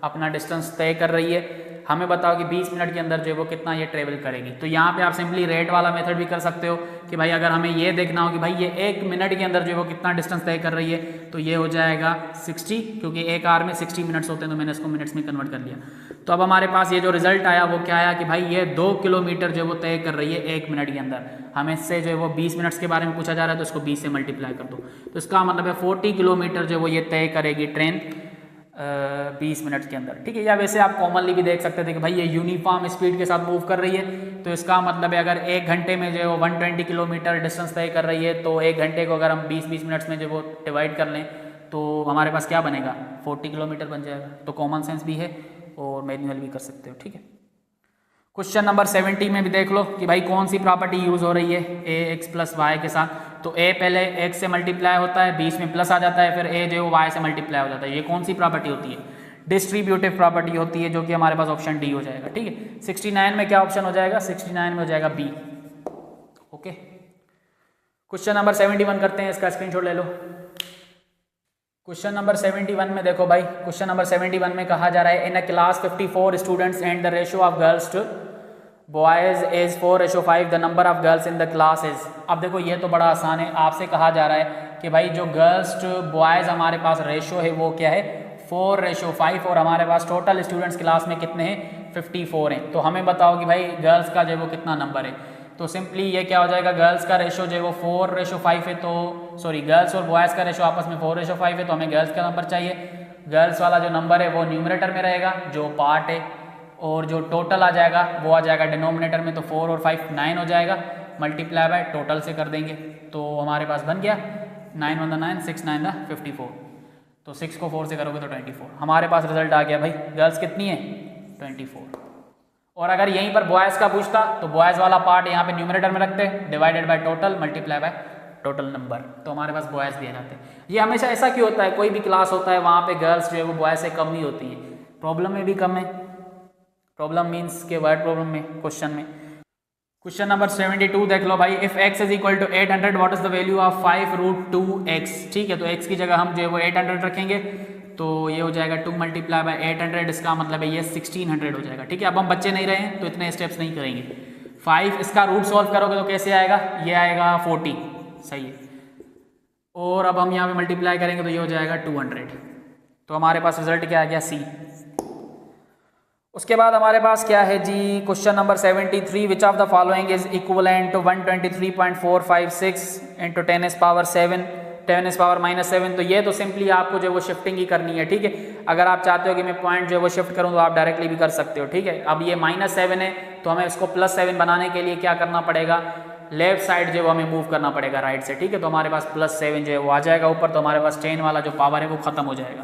अपना डिस्टेंस तय कर रही है, हमें बताओ कि 20 मिनट के अंदर जो है वो कितना ये ट्रेवल करेगी। तो यहाँ पे आप सिंपली रेट वाला मेथड भी कर सकते हो कि भाई अगर हमें ये देखना हो कि भाई ये 1 मिनट के अंदर जो है वो कितना डिस्टेंस तय कर रही है तो ये हो जाएगा 60, क्योंकि एक आवर में 60 मिनट्स होते हैं तो मैंने इसको मिनट्स में कन्वर्ट कर लिया। तो अब हमारे पास ये जो रिजल्ट आया वो क्या आया कि भाई ये 2 किलोमीटर जो है वो तय कर रही है 1 मिनट के अंदर। हमें इससे जो है वो 20 मिनट्स के बारे में पूछा जा रहा है तो इसको 20 से मल्टीप्लाई कर दो, तो इसका मतलब है 40 किलोमीटर जो है वो ये तय करेगी ट्रेन 20 मिनट के अंदर, ठीक है। या वैसे आप कॉमनली भी देख सकते थे कि भाई ये यूनिफॉर्म स्पीड के साथ मूव कर रही है, तो इसका मतलब है अगर 1 घंटे में जो है वो 120 किलोमीटर डिस्टेंस तय कर रही है तो 1 घंटे को अगर हम 20-20 मिनट्स में जो वो डिवाइड कर लें तो हमारे पास क्या बनेगा, 40 किलोमीटर बन जाएगा। तो कॉमन सेंस भी है और मैनुअल भी कर सकते हो, ठीक है। क्वेश्चन नंबर 70 में भी देख लो कि भाई कौन सी प्रॉपर्टी यूज़ हो रही है ए एक्स प्लस वाई के साथ। तो ए पहले एक्स से मल्टीप्लाई होता है, बीच में प्लस आ जाता है, फिर ए जो है वाई से मल्टीप्लाई हो जाता है। ये कौन सी प्रॉपर्टी होती है, डिस्ट्रीब्यूटिव प्रॉपर्टी होती है, जो कि हमारे पास ऑप्शन डी हो जाएगा, ठीक है। 69 में क्या ऑप्शन हो जाएगा, 69 में हो जाएगा बी, ओके। क्वेश्चन नंबर 71 करते हैं, इसका स्क्रीनशॉट ले लो। क्वेश्चन नंबर 71 में देखो भाई, क्वेश्चन नंबर 71 में कहा जा रहा है in a class 54 students and the ratio of girls to boys is 4:5, the number of girls in the class is. अब देखो ये तो बड़ा आसान है, आपसे कहा जा रहा है कि भाई जो गर्ल्स टू बॉयज़ हमारे पास रेशियो है वो क्या है 4:5, और हमारे पास टोटल स्टूडेंट्स क्लास में कितने हैं 54 हैं। तो हमें बताओ कि भाई गर्ल्स का जो है वो कितना नंबर है। तो सिंपली ये क्या हो जाएगा, गर्ल्स का रेशो जो है वो 4:5 है, तो सॉरी गर्ल्स और बॉयज़ का रेशो आपस में 4:5 है, तो हमें गर्ल्स का नंबर चाहिए। गर्ल्स वाला जो नंबर है वो न्यूमरेटर में रहेगा जो पार्ट है, और जो टोटल आ जाएगा वो आ जाएगा डिनोमिनेटर में। तो 4 और 5 9 हो जाएगा, मल्टीप्लाई बाय टोटल से कर देंगे तो हमारे पास बन गया 9 1 9 6 9 54। तो 6 को 4 से करोगे तो 24। हमारे पास रिजल्ट आ गया भाई, गर्ल्स कितनी है 24। और अगर यहीं पर बॉयज़ का पूछता तो बॉयज़ वाला पार्ट यहाँ पे न्यूमरेटर में रखते, divided by total multiply by total number, तो हमारे पास बॉयज़ दिए जाते हैं। ये हमेशा ऐसा क्यों होता है, कोई भी क्लास होता है वहाँ पे गर्ल्स जो है वो बॉयज़ से कम ही होती है। प्रॉब्लम में भी कम है, प्रॉब्लम मीन्स के वर्ड प्रॉब्लम में, क्वेश्चन में। क्वेश्चन नंबर 72 देख लो भाई, if x is equal to 800 what is the value of 5√2x। ठीक है, तो x की जगह हम जो है वो 800 रखेंगे तो ये हो जाएगा 2 मल्टीप्लाई बाय 800, इसका मतलब है ये 1600 हो जाएगा। ठीक है, अब हम बच्चे नहीं रहे हैं तो इतने स्टेप्स नहीं करेंगे। 5 इसका रूट सॉल्व करोगे तो कैसे आएगा, ये आएगा 40, सही है। और अब हम यहाँ पे मल्टीप्लाई करेंगे तो ये हो जाएगा 200। तो हमारे पास रिजल्ट क्या आ गया, सी। उसके बाद हमारे पास क्या है जी, question number 73, which of the following is equivalent to 123.456 into 10⁻7 10⁻⁻7। तो ये तो सिंपली आपको जो वो शिफ्टिंग ही करनी है। ठीक है, अगर आप चाहते हो कि मैं पॉइंट जो वो शिफ्ट करूं तो आप डायरेक्टली भी कर सकते हो। ठीक है, अब ये -7 है तो हमें इसको +7 बनाने के लिए क्या करना पड़ेगा, लेफ्ट साइड जो वो हमें मूव करना पड़ेगा राइट से। ठीक है, तो हमारे पास +7 जो है वो आ जाएगा ऊपर, तो हमारे पास 10 वाला जो पावर है वो खत्म हो जाएगा।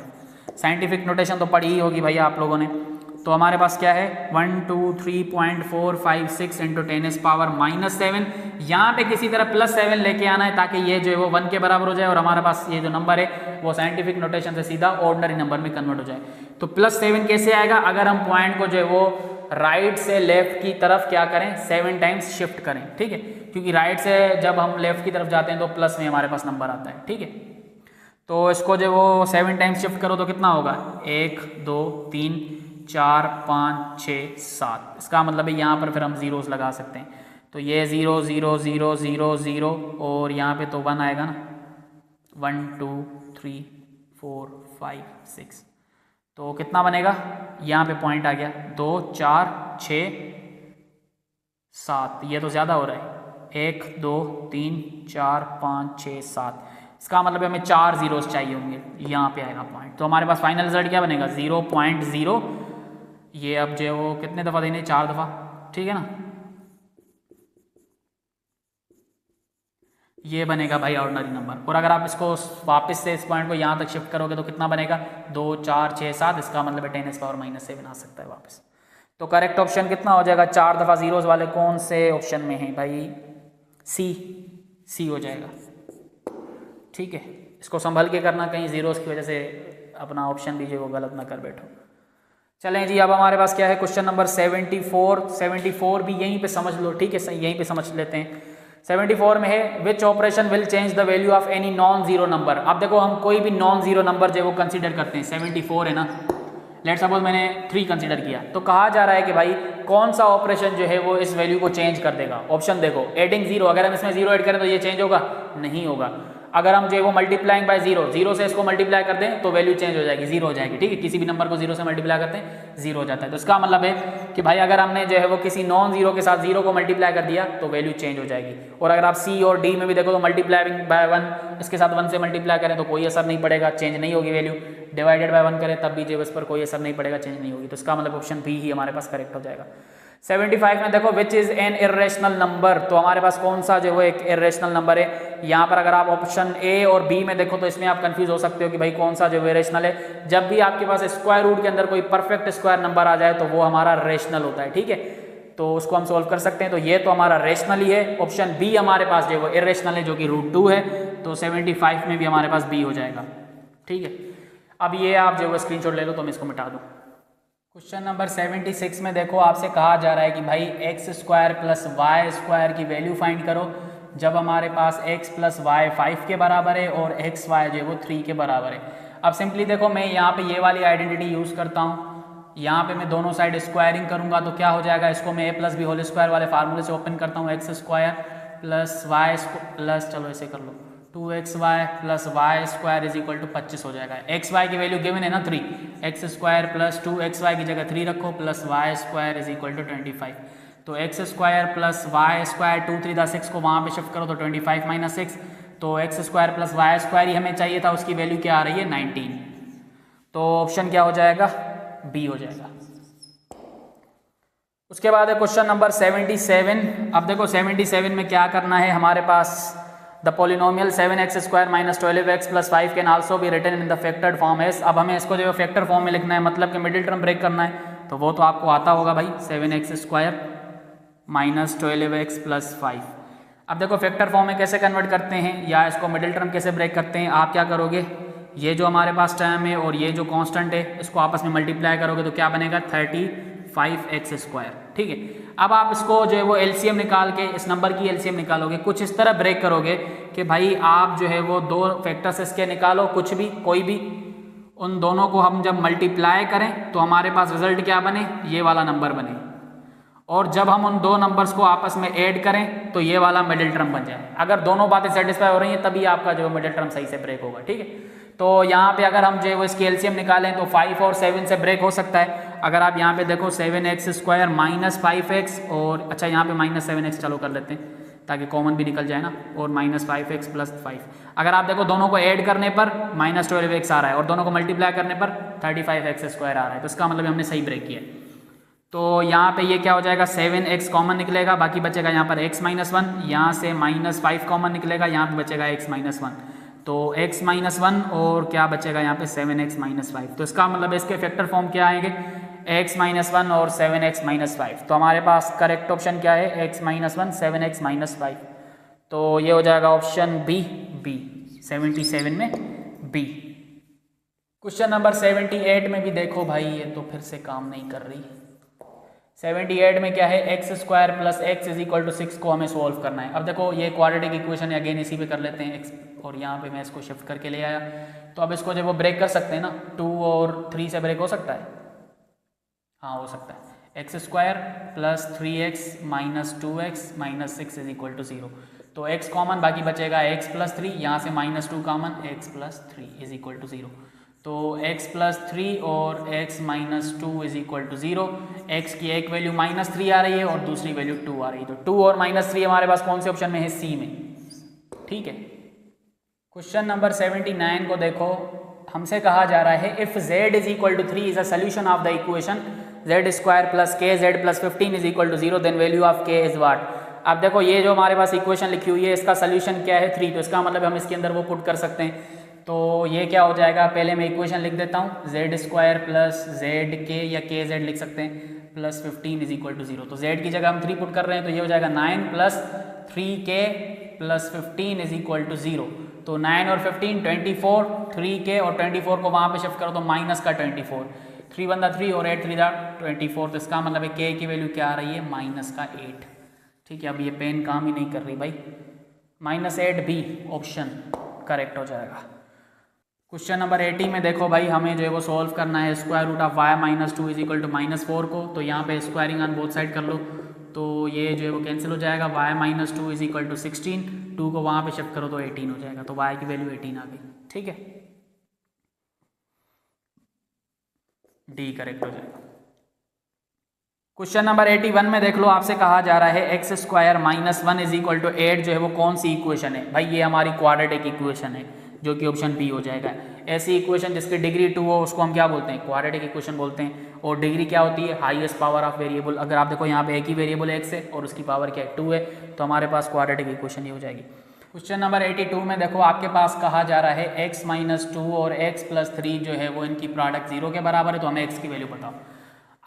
साइंटिफिक नोटेशन तो पढ़ी ही होगी भैया आप लोगों ने। तो हमारे पास क्या है 123.456 इंटू 10⁻⁻7। यहाँ पे किसी तरह +7 लेके आना है ताकि ये जो है वो 1 के बराबर हो जाए और हमारे पास ये जो नंबर है वो साइंटिफिक नोटेशन से सीधा ऑर्डिनरी नंबर में कन्वर्ट हो जाए। तो +7 कैसे आएगा, अगर हम पॉइंट को जो है वो राइट से लेफ्ट की तरफ क्या करें 7 टाइम्स शिफ्ट करें। ठीक है, क्योंकि राइट से जब हम लेफ्ट की तरफ जाते हैं तो प्लस में हमारे पास नंबर आता है। ठीक है, तो इसको जो वो 7 टाइम्स शिफ्ट करो तो कितना होगा, 1 2 3 4 5 6 7। इसका मतलब है यहाँ पर फिर हम जीरोस लगा सकते हैं। तो ये 0 0 0 0 0 और यहाँ पे तो 1 आएगा ना, 1 2 3 4 5 6। तो कितना बनेगा, यहाँ पे पॉइंट आ गया 2 4 6 7। ये तो ज़्यादा हो रहा है, 1 2 3 4 5 6 7, इसका मतलब हमें 4 जीरोस चाहिए होंगे, यहाँ पे आएगा पॉइंट। तो हमारे पास फाइनल रिजल्ट क्या बनेगा 0.0, ये अब जो है वो कितने दफ़ा देने, 4 दफ़ा, ठीक है ना। ये बनेगा भाई ऑर्डिनरी नंबर। और अगर आप इसको वापस से इस पॉइंट को यहाँ तक शिफ्ट करोगे तो कितना बनेगा 2 4 6 7, इसका मतलब 10⁻⁻7 आ सकता है वापस। तो करेक्ट ऑप्शन कितना हो जाएगा, 4 दफ़ा जीरोस वाले कौन से ऑप्शन में है भाई, सी हो जाएगा, ठीक है। इसको संभल के करना, कहीं जीरोस की वजह से अपना ऑप्शन भी जो वो गलत ना कर बैठो। चलें जी, अब हमारे पास क्या है क्वेश्चन नंबर 74 भी यहीं पे समझ लो, ठीक है, यहीं पे समझ लेते हैं। 74 में है which operation will change the value of any non zero number. अब देखो हम कोई भी नॉन जीरो नंबर जो है वो कंसीडर करते हैं, 74 है ना, लेट सपोज मैंने 3 कंसीडर किया, तो कहा जा रहा है कि भाई कौन सा ऑपरेशन जो है वो इस वैल्यू को चेंज कर देगा। ऑप्शन देखो, एडिंग जीरो, अगर हम इसमें जीरो ऐड करें तो ये चेंज होगा, नहीं होगा। अगर हम जो है वो मल्टीप्लाइंग बाय जीरो से इसको मल्टीप्लाई कर दें तो वैल्यू चेंज हो जाएगी, जीरो हो जाएगी, ठीक है। किसी भी नंबर को जीरो से मल्टीप्लाई करते हैं जीरो हो जाता है। तो इसका मतलब है कि भाई अगर हमने जो है वो किसी नॉन जीरो के साथ जीरो को मल्टीप्लाई कर दिया तो वैल्यू चेंज हो जाएगी। और अगर आप सी और डी में भी देखो तो मल्टीप्लाइंग बाय 1, इसके साथ 1 से मल्टीप्लाई करें तो कोई असर नहीं पड़ेगा, चेंज नहीं होगी वैल्यू। डिवाइडेड बाय 1 करें तब भी जो इस पर कोई असर नहीं पड़ेगा, चेंज नहीं होगी। तो इसका मतलब ऑप्शन बी ही हमारे पास करेक्ट हो जाएगा। 75 में देखो which is an irrational number, तो हमारे पास कौन सा जो है एक इर्रेशनल नंबर है। यहाँ पर अगर आप ऑप्शन ए और बी में देखो तो इसमें आप कंफ्यूज हो सकते हो कि भाई कौन सा जो है रेशनल है। जब भी आपके पास स्क्वायर रूट के अंदर कोई परफेक्ट स्क्वायर नंबर आ जाए तो वो हमारा रेशनल होता है, ठीक है। तो उसको हम सोल्व कर सकते हैं। तो ये तो हमारा रेशनल ही है। ऑप्शन बी हमारे पास जो है वो इर्रेशनल है, जो कि √2 है। तो 75 में भी हमारे पास बी हो जाएगा, ठीक है। अब ये आप जो है स्क्रीनशॉट ले लो तो मैं इसको मिटा दूँ। क्वेश्चन नंबर 76 में देखो आपसे कहा जा रहा है कि भाई x² + y² की वैल्यू फाइंड करो जब हमारे पास x + y 5 के बराबर है और xy जो है वो 3 के बराबर है। अब सिंपली देखो मैं यहाँ पे ये वाली आइडेंटिटी यूज़ करता हूँ, यहाँ पे मैं दोनों साइड स्क्वायरिंग करूँगा तो क्या हो जाएगा, इसको मैं a + b होल स्क्वायर वाले फार्मूले से ओपन करता हूँ, x² + y प्लस, चलो ऐसे कर लो, 2xy + y² = 25 हो जाएगा। xy की वैल्यू गिवन है ना 3, x² + 2xy की जगह 3 रखो प्लस y² = 25। तो x² + y² 2 3 दा 6 को वहाँ पे शिफ्ट करो तो 25 - 6, तो x² + y² ही हमें चाहिए था, उसकी वैल्यू क्या आ रही है 19। तो ऑप्शन क्या हो जाएगा, बी हो जाएगा। उसके बाद है क्वेश्चन नंबर 77। अब देखो 77 में क्या करना है हमारे पास, the polynomial 7x² - 12x + 5 can also be written in the factored form as. अब हमें इसको जो है फैक्टर फॉर्म में लिखना है, मतलब कि मिडिल टर्म ब्रेक करना है, तो वो तो आपको आता होगा भाई, 7x² - 12x + 5। अब देखो फैक्टर फॉर्म में कैसे कन्वर्ट करते हैं या इसको मिडिल टर्म कैसे ब्रेक करते हैं। आप क्या करोगे, ये जो हमारे पास टर्म है और ये जो कांस्टेंट है इसको आपस में मल्टीप्लाई करोगे तो क्या बनेगा 35x², ठीक है। अब आप इसको जो है वो एलसीएम निकाल के इस नंबर की एलसीएम निकालोगे, कुछ इस तरह ब्रेक करोगे कि भाई आप जो है वो दो फैक्टर्स इसके निकालो, कुछ भी कोई भी, उन दोनों को हम जब मल्टीप्लाई करें तो हमारे पास रिजल्ट क्या बने, ये वाला नंबर बने। और जब हम उन दो नंबर्स को आपस में ऐड करें तो ये वाला मिडिल टर्म बन जाए। अगर दोनों बातें सेटिस्फाई हो रही हैं तभी आपका जो मिडिल टर्म सही से ब्रेक होगा, ठीक है। तो यहाँ पे अगर हम जो है वो इसकी एलसीएम निकालें तो 5 और 7 से ब्रेक हो सकता है। अगर आप यहाँ पे देखो 7x² - 5x और अच्छा यहाँ पे -7x चलो कर लेते हैं ताकि कॉमन भी निकल जाए ना, और -5x + 5। अगर आप देखो दोनों को ऐड करने पर -12x आ रहा है और दोनों को मल्टीप्लाई करने पर 35x² आ रहा है, तो इसका मतलब हमने सही ब्रेक किया। तो यहाँ पे ये क्या हो जाएगा, 7x कॉमन निकलेगा, बाकी बचेगा यहाँ पर x - 1, यहाँ से -5 कॉमन निकलेगा, यहाँ पे बचेगा x - 1, तो x - 1 और क्या बचेगा यहाँ पे 7x - 5। तो इसका मतलब इसके फैक्टर फॉर्म क्या आएंगे, x - 1 और 7x - 5। तो हमारे पास करेक्ट ऑप्शन क्या है, x - 1 7x - 5। तो ये हो जाएगा ऑप्शन बी 77 में बी। क्वेश्चन नंबर 78 में भी देखो भाई ये तो फिर से काम नहीं कर रही। 78 में क्या है, x² + x = 6 को हमें सोल्व करना है। अब देखो ये क्वाड्रेटिक इक्वेशन है, अगेन इसी पे कर लेते हैं x, और यहाँ पे मैं इसको शिफ्ट करके ले आया। तो अब इसको जब वो ब्रेक कर सकते हैं ना, 2 और 3 से ब्रेक हो सकता है, हाँ हो सकता है। x² + 3x - 2x - 6 = 0। तो x कॉमन, बाकी बचेगा x + 3, यहाँ से -2 कॉमन, x + 3 = 0। तो x प्लस 3 और x minus 2 is equal to 0। x की एक वैल्यू -3 आ रही है और दूसरी वैल्यू 2 आ रही है, तो 2 और -3 हमारे पास कौन से ऑप्शन में है? सी में। ठीक है, क्वेश्चन नंबर 79 को देखो, हमसे कहा जा रहा है if z is equal to 3 is a solution of the equation z square plus k z plus 15 is equal to 0 then value of k is what. अब देखो ये जो हमारे पास इक्वेशन लिखी हुई है इसका सोल्यूशन क्या है? 3, तो इसका मतलब हम इसके अंदर वो पुट कर सकते हैं। तो ये क्या हो जाएगा, पहले मैं इक्वेशन लिख देता हूँ, z स्क्वायर प्लस जेड के या के जेड लिख सकते हैं प्लस 15 इज इक्वल टू 0। तो z की जगह हम 3 पुट कर रहे हैं, तो ये हो जाएगा 9 plus 3k plus 15 is equal to 0। तो 9 और 15 24, 3k और 24 को वहाँ पे शिफ्ट करो तो माइनस का 24, 3 × 3 और 8 × 3 24। तो इसका मतलब है k की वैल्यू क्या आ रही है? -8। ठीक है, अब ये पेन काम ही नहीं कर रही भाई, -8 बी ऑप्शन करेक्ट हो जाएगा। क्वेश्चन नंबर 80 में देखो भाई, हमें जो है वो सॉल्व करना है square root of y minus 2 is equal to -4 को। तो यहाँ पे स्क्वायरिंग ऑन बोथ साइड कर लो, तो ये जो है वो कैंसिल हो जाएगा। y minus 2 is equal to 16, 2 को वहाँ पे शिफ्ट करो तो 18 हो जाएगा, तो y की वैल्यू 18 आ गई। ठीक है, डी करेक्ट हो जाएगा। क्वेश्चन नंबर 81 में देख लो, आपसे कहा जा रहा है x square minus 1 is equal to 8 जो है वो कौन सी इक्वेशन है? भाई ये हमारी क्वाड्रेटिक इक्वेशन है, जो कि ऑप्शन बी हो जाएगा। ऐसी इक्वेशन जिसकी डिग्री 2 हो उसको हम क्या बोलते हैं? क्वाड्रेटिक इक्वेशन बोलते हैं। और डिग्री क्या होती है? Highest power of variable. अगर आप देखो यहाँ पे एक ही वेरिएबल x है और उसकी पावर क्या है? 2 है, तो हमारे पास क्वाड्रेटिक इक्वेशन ये हो जाएगी। क्वेश्चन नंबर 82 में देखो, आपके पास कहा जा रहा है x माइनस 2 और x प्लस 3 जो है वो इनकी प्रोडक्ट 0 के बराबर है, तो हमें x की वैल्यू बताओ।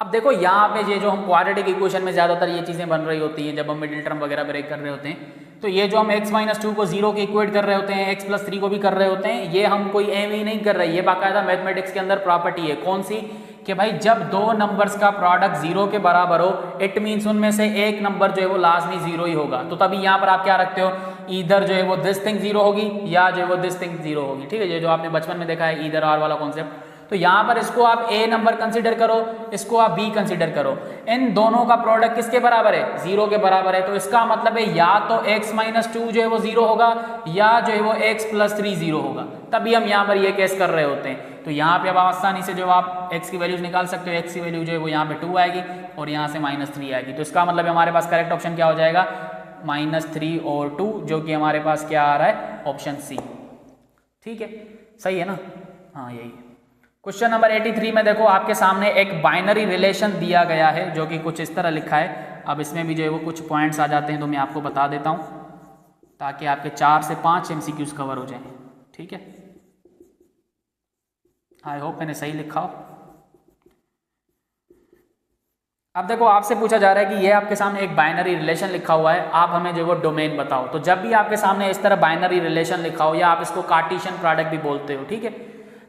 अब देखो यहाँ पे ये जो हम क्वाड्रेटिक इक्वेशन में ज़्यादातर ये चीज़ें बन रही होती हैं जब हम मिडिल टर्म वगैरह ब्रेक कर रहे होते हैं, तो ये जो हम x माइनस 2 को 0 के इक्वेट कर रहे होते हैं, x प्लस 3 को भी कर रहे होते हैं, ये हम कोई एम ही नहीं कर रहे, ये बाकायदा मैथमेटिक्स के अंदर प्रॉपर्टी है। कौन सी? कि भाई जब दो नंबर्स का प्रोडक्ट 0 के बराबर हो, इट मीन्स उनमें से एक नंबर जो है वो लाजमी 0 ही होगा। तो तभी यहाँ पर आप क्या रखते हो? इधर जो है वो दिस थिंग 0 होगी या जो है वो दिस थिंग 0 होगी। ठीक है, ये जो आपने बचपन में देखा है इधर आर वाला कॉन्सेप्ट। तो यहाँ पर इसको आप a नंबर कंसीडर करो, इसको आप b कंसीडर करो। इन दोनों का प्रोडक्ट किसके बराबर है? 0 के बराबर है। तो इसका मतलब है या तो x माइनस 2 जो है वो 0 होगा या जो है वो x प्लस 3 0 होगा, तभी हम यहाँ पर ये केस कर रहे होते हैं। तो यहाँ पे अब आसानी से जो आप x की वैल्यूज निकाल सकते हो। x की वैल्यू जो है वो यहाँ पे 2 आएगी और यहाँ से -3 आएगी। तो इसका मतलब हमारे पास करेक्ट ऑप्शन क्या हो जाएगा? -3 और 2, जो कि हमारे पास क्या आ रहा है? Option C. ठीक है, सही है ना? हाँ, यही है। क्वेश्चन नंबर 83 में देखो, आपके सामने एक बाइनरी रिलेशन दिया गया है जो कि कुछ इस तरह लिखा है। अब इसमें भी जो है वो कुछ पॉइंट्स आ जाते हैं, तो मैं आपको बता देता हूँ ताकि आपके 4 से 5 MCQs कवर हो जाएं। ठीक है, आई होप मैंने सही लिखा हो। अब देखो, आपसे पूछा जा रहा है कि ये आपके सामने एक बाइनरी रिलेशन लिखा हुआ है, आप हमें जो है वो डोमेन बताओ। तो जब भी आपके सामने इस तरह बाइनरी रिलेशन लिखा हो, या आप इसको कार्टेशियन प्रोडक्ट भी बोलते हो, ठीक है,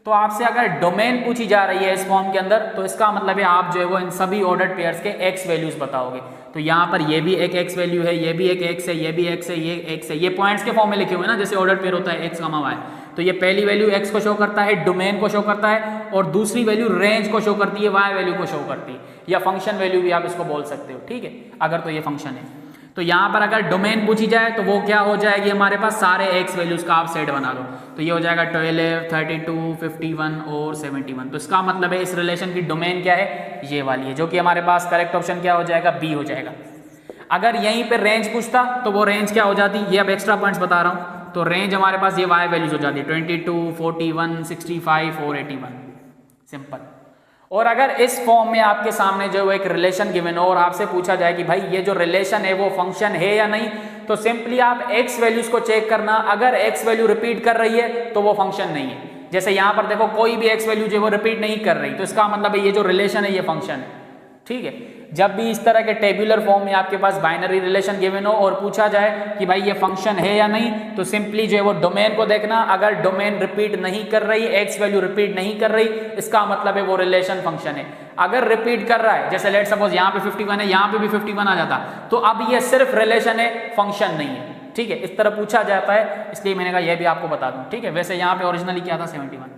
तो आपसे अगर डोमेन पूछी जा रही है इस फॉर्म के अंदर, तो इसका मतलब है आप जो है वो इन सभी ऑर्डर्ड पेयर्स के x वैल्यूज बताओगे। तो यहाँ पर ये भी एक x वैल्यू है, ये भी एक x है, ये भी x है, ये x है, ये पॉइंट्स के फॉर्म में लिखे हुए हैं ना, जैसे ऑर्डर्ड पेयर होता है x, y। तो ये पहली वैल्यू x को शो करता है, डोमेन को शो करता है, और दूसरी वैल्यू रेंज को शो करती है, y वैल्यू को शो करती है, या फंक्शन वैल्यू भी आप इसको बोल सकते हो। ठीक है, अगर तो ये फंक्शन है। तो यहाँ पर अगर डोमेन पूछी जाए तो वो क्या हो जाएगी? हमारे पास सारे x वैल्यूज का आप सेट बना लो। तो ये हो जाएगा 12, 32, 51 और 71। तो इसका मतलब है इस रिलेशन की डोमेन क्या है? ये वाली है, जो कि हमारे पास करेक्ट ऑप्शन क्या हो जाएगा? बी हो जाएगा। अगर यहीं पे रेंज पूछता तो वो रेंज क्या हो जाती? ये अब एक्स्ट्रा पॉइंट्स बता रहा हूँ। तो रेंज हमारे पास ये y वैल्यूज हो जाती है 22, 41, 65 और 81। सिंपल। और अगर इस फॉर्म में आपके सामने जो एक रिलेशन गिवन हो और आपसे पूछा जाए कि भाई ये जो रिलेशन है वो फंक्शन है या नहीं, तो सिंपली आप x वैल्यूज को चेक करना। अगर x वैल्यू रिपीट कर रही है तो वो फंक्शन नहीं है। जैसे यहाँ पर देखो, कोई भी x वैल्यू जो वो रिपीट नहीं कर रही, तो इसका मतलब है ये जो रिलेशन है ये फंक्शन है। ठीक है, जब भी इस तरह के टेबुलर फॉर्म में आपके पास बाइनरी रिलेशन गिवन हो और पूछा जाए कि भाई ये फंक्शन है या नहीं, तो सिंपली जो है वो डोमेन को देखना। अगर डोमेन रिपीट नहीं कर रही, x वैल्यू रिपीट नहीं कर रही, इसका मतलब है वो रिलेशन फंक्शन है। अगर रिपीट कर रहा है, जैसे लेट सपोज यहाँ पे 51 है, यहाँ पे भी 51 आ जाता, तो अब ये सिर्फ रिलेशन है, फंक्शन नहीं है। ठीक है, इस तरह पूछा जाता है, इसलिए मैंने कहा यह भी आपको बता दूं। ठीक है, वैसे यहाँ पे ओरिजिनली क्या था? 71।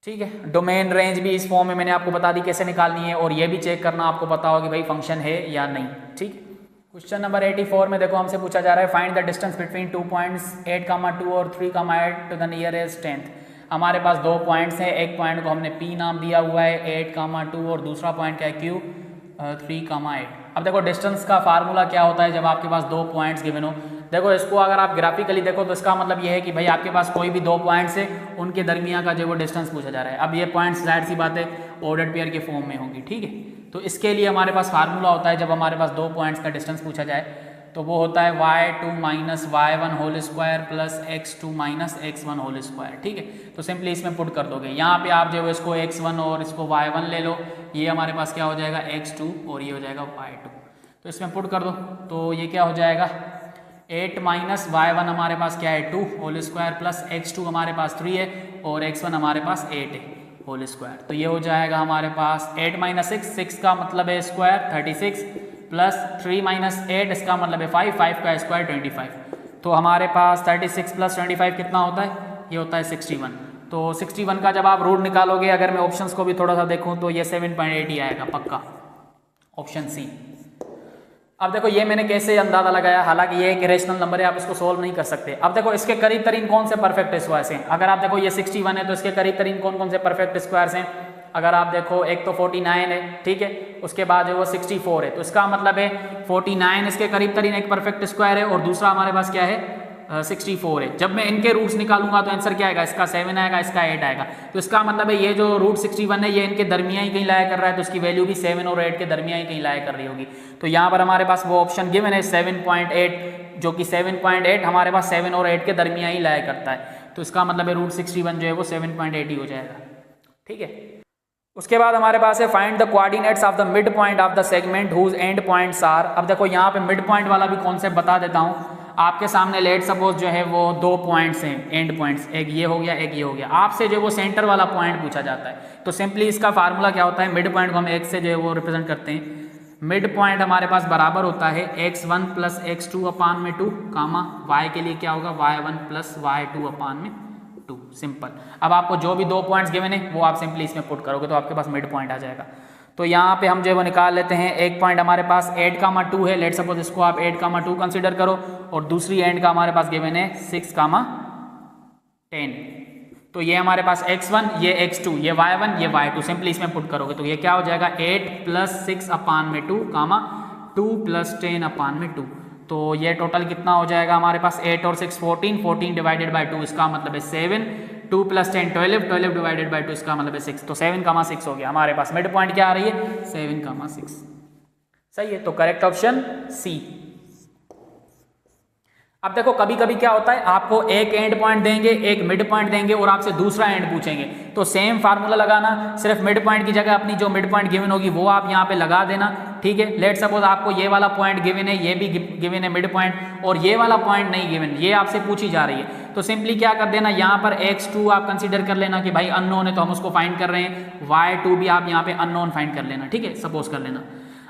ठीक है, डोमेन रेंज भी इस फॉर्म में मैंने आपको बता दी कैसे निकालनी है, और ये भी चेक करना आपको पता होगा कि भाई फंक्शन है या नहीं। ठीक, क्वेश्चन नंबर 84 में देखो, हमसे पूछा जा रहा है find the distance between 2 points 8, 2 और 3, 8 टू द नियरेस्ट 10th। हमारे पास 2 पॉइंट्स हैं, एक पॉइंट को हमने P नाम दिया हुआ है 8,2 और दूसरा पॉइंट क्या है Q 3,8। अब देखो डिस्टेंस का फार्मूला क्या होता है जब आपके पास 2 पॉइंट्स गिवन हो। देखो इसको अगर आप ग्राफिकली देखो तो इसका मतलब ये है कि भाई आपके पास कोई भी 2 पॉइंट्स है, उनके दरमियान का जो वो डिस्टेंस पूछा जा रहा है। अब ये पॉइंट्स जाहिर सी बात है ऑर्डर्ड पेयर के फॉर्म में होंगी, ठीक है। तो इसके लिए हमारे पास फार्मूला होता है जब हमारे पास 2 पॉइंट्स का डिस्टेंस पूछा जाए तो वो होता है y2 minus y1 whole square plus x2 minus x1 whole square, ठीक है। तो सिंपली इसमें पुट कर दोगे, यहाँ पे आप जो है इसको x1 और इसको y1 ले लो, ये हमारे पास क्या हो जाएगा x2 और ये हो जाएगा y2। तो इसमें पुट कर दो तो ये क्या हो जाएगा 8 माइनस y1 हमारे पास क्या है 2 होल स्क्वायर प्लस x2 हमारे पास 3 है और x1 हमारे पास 8 है होल स्क्वायर। तो ये हो जाएगा हमारे पास 8 माइनस 6 का मतलब है स्क्वायर 36 प्लस 3 माइनस 8 इसका मतलब है 5 का स्क्वायर 25। तो हमारे पास 36 प्लस 25 कितना होता है, ये होता है 61। तो 61 का जब आप रूट निकालोगे, अगर मैं ऑप्शंस को भी थोड़ा सा देखूं तो ये 7.8 ही आएगा पक्का, ऑप्शन सी। अब देखो ये मैंने कैसे अंदाजा लगाया, हालांकि ये एक इरेशनल नंबर है, आप इसको सोल्व नहीं कर सकते। अब देखो इसके करीब तरीन कौन से परफेक्ट स्क्वायर्स हैं, अगर आप देखो ये 61 है तो इसके करीब तरीन कौन कौन से परफेक्ट स्क्वायर्स हैं। अगर आप देखो एक तो 49 है, ठीक है, उसके बाद जो वो 64 है, तो इसका मतलब है 49 इसके करीब तरीन एक परफेक्ट स्क्वायर है और दूसरा हमारे पास क्या है 64 है। जब मैं इनके रूट्स निकालूंगा तो आंसर क्या आएगा, इसका 7 आएगा, इसका 8 आएगा। तो इसका मतलब है ये जो रूट 61 है ये इनके दरमियान ही कहीं लाया कर रहा है, तो इसकी वैल्यू भी 7 और 8 के दरमियान ही कहीं लाया कर रही होगी। तो यहाँ पर हमारे पास वो ऑप्शन गिवन है 7.8, जो कि 7.8 हमारे पास 7 और 8 के दरमियान ही लाया करता है। तो इसका मतलब है रूट 61 जो है वो 7.8 ही हो जाएगा, ठीक है। उसके बाद हमारे पास है find the coordinates of the mid point of the segment whose end points are. अब देखो यहाँ पे मिड पॉइंट वाला भी कॉन्सेप्ट बता देता हूँ। आपके सामने लेट सपोज जो है वो 2 पॉइंट्स हैं, एंड पॉइंट्स, एक ये हो गया एक ये हो गया। आपसे जो वो सेंटर वाला पॉइंट पूछा जाता है, तो सिंपली इसका फार्मूला क्या होता है, मिड पॉइंट को हम x से जो है वो रिप्रेजेंट करते हैं। मिड पॉइंट हमारे पास बराबर होता है x1 प्लस x2 अपान में 2 कामा y के लिए क्या होगा y1 प्लस y2 अपान में 2, सिंपल। अब आपको जो भी 2 पॉइंट्स गिवन है वो आप सिंपली इसमें पुट करोगे तो आपके पास मिड पॉइंट आ जाएगा। तो यहाँ पे हम जो है वो निकाल लेते हैं। एक पॉइंट हमारे पास 8,2 है, लेट सपोज इसको आप 8,2 कंसीडर करो, और दूसरी एंड का हमारे पास गिवन है 6,10। तो ये हमारे पास x1, ये x2, ये y1, ये y2, सिंपली इसमें पुट करोगे तो ये क्या हो जाएगा 8 प्लस 6 अपान में 2 कामा 2 प्लस 10 अपान में 2। तो ये टोटल कितना हो जाएगा हमारे पास 8 और 6 14 डिवाइडेड बाई 2, इसका मतलब है 7, 2 प्लस 10 12 डिवाइडेड बाई 2, इसका मतलब है 6। तो 7,6 हो गया हमारे पास। मिड पॉइंट क्या आ रही है 7,6, सही है। तो करेक्ट ऑप्शन सी। अब देखो कभी कभी क्या होता है, आपको एक एंड पॉइंट देंगे, एक मिड पॉइंट देंगे और आपसे दूसरा एंड पूछेंगे, तो सेम फार्मूला लगाना, सिर्फ मिड पॉइंट की जगह अपनी जो मिड पॉइंट गिवन होगी वो आप यहाँ पे लगा देना, ठीक है। लेट सपोज आपको ये वाला पॉइंट गिवन है, ये भी गिवन है मिड पॉइंट, और ये वाला पॉइंट नहीं गिवन, ये आपसे पूछी जा रही है। तो सिंपली क्या कर देना, यहाँ पर x2 आप कंसीडर कर लेना कि भाई अननोन है तो हम उसको फाइंड कर रहे हैं, y2 भी आप यहाँ पे अननोन फाइंड कर लेना, ठीक है, सपोज कर लेना।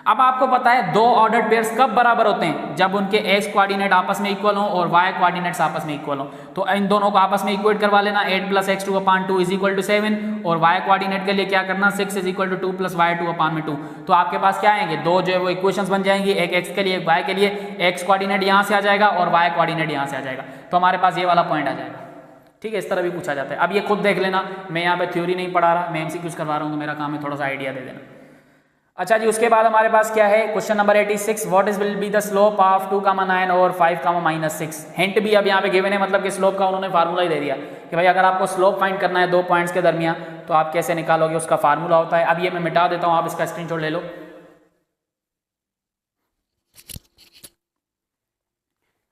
अब आपको पता है 2 ऑर्डर्ड पेयर्स कब बराबर होते हैं, जब उनके x कोऑर्डिनेट आपस में इक्वल हो और y कोऑर्डिनेट्स आपस में इक्वल हो। तो इन दोनों को आपस में इक्वेट करवा लेना, 8 plus x2 upon 2 is equal to 7, और y कोऑर्डिनेट के लिए क्या करना 6 is equal to 2 plus y2 upon में 2। तो आपके पास क्या आएंगे, 2 जो है वो इक्वेशंस बन जाएंगी, एक x के लिए एक y के लिए, x कोऑर्डिनेट यहाँ से आ जाएगा और y कोऑर्डिनेट यहाँ से आ जाएगा। तो हमारे पास ये वाला पॉइंट आ जाएगा, ठीक है। इस तरह भी पूछा जाता है। अब ये खुद देख लेना, मैं यहाँ पे थ्योरी नहीं पढ़ा रहा, मैं MCQs करवा रहा हूँ, तो मेरा काम है थोड़ा सा आइडिया दे देना। अच्छा जी, उसके बाद हमारे पास क्या है, question number 86, what is will be the slope of 2,9 और 5,-6। हिंट भी अब यहाँ पे गिवन है, मतलब कि स्लोप का उन्होंने फार्मूला ही दे दिया कि भाई अगर आपको स्लोप फाइंड करना है 2 पॉइंट्स के दरमियान तो आप कैसे निकालोगे, उसका फार्मूला होता है। अब ये मैं मिटा देता हूँ, आप इसका स्क्रीनशॉट ले लो।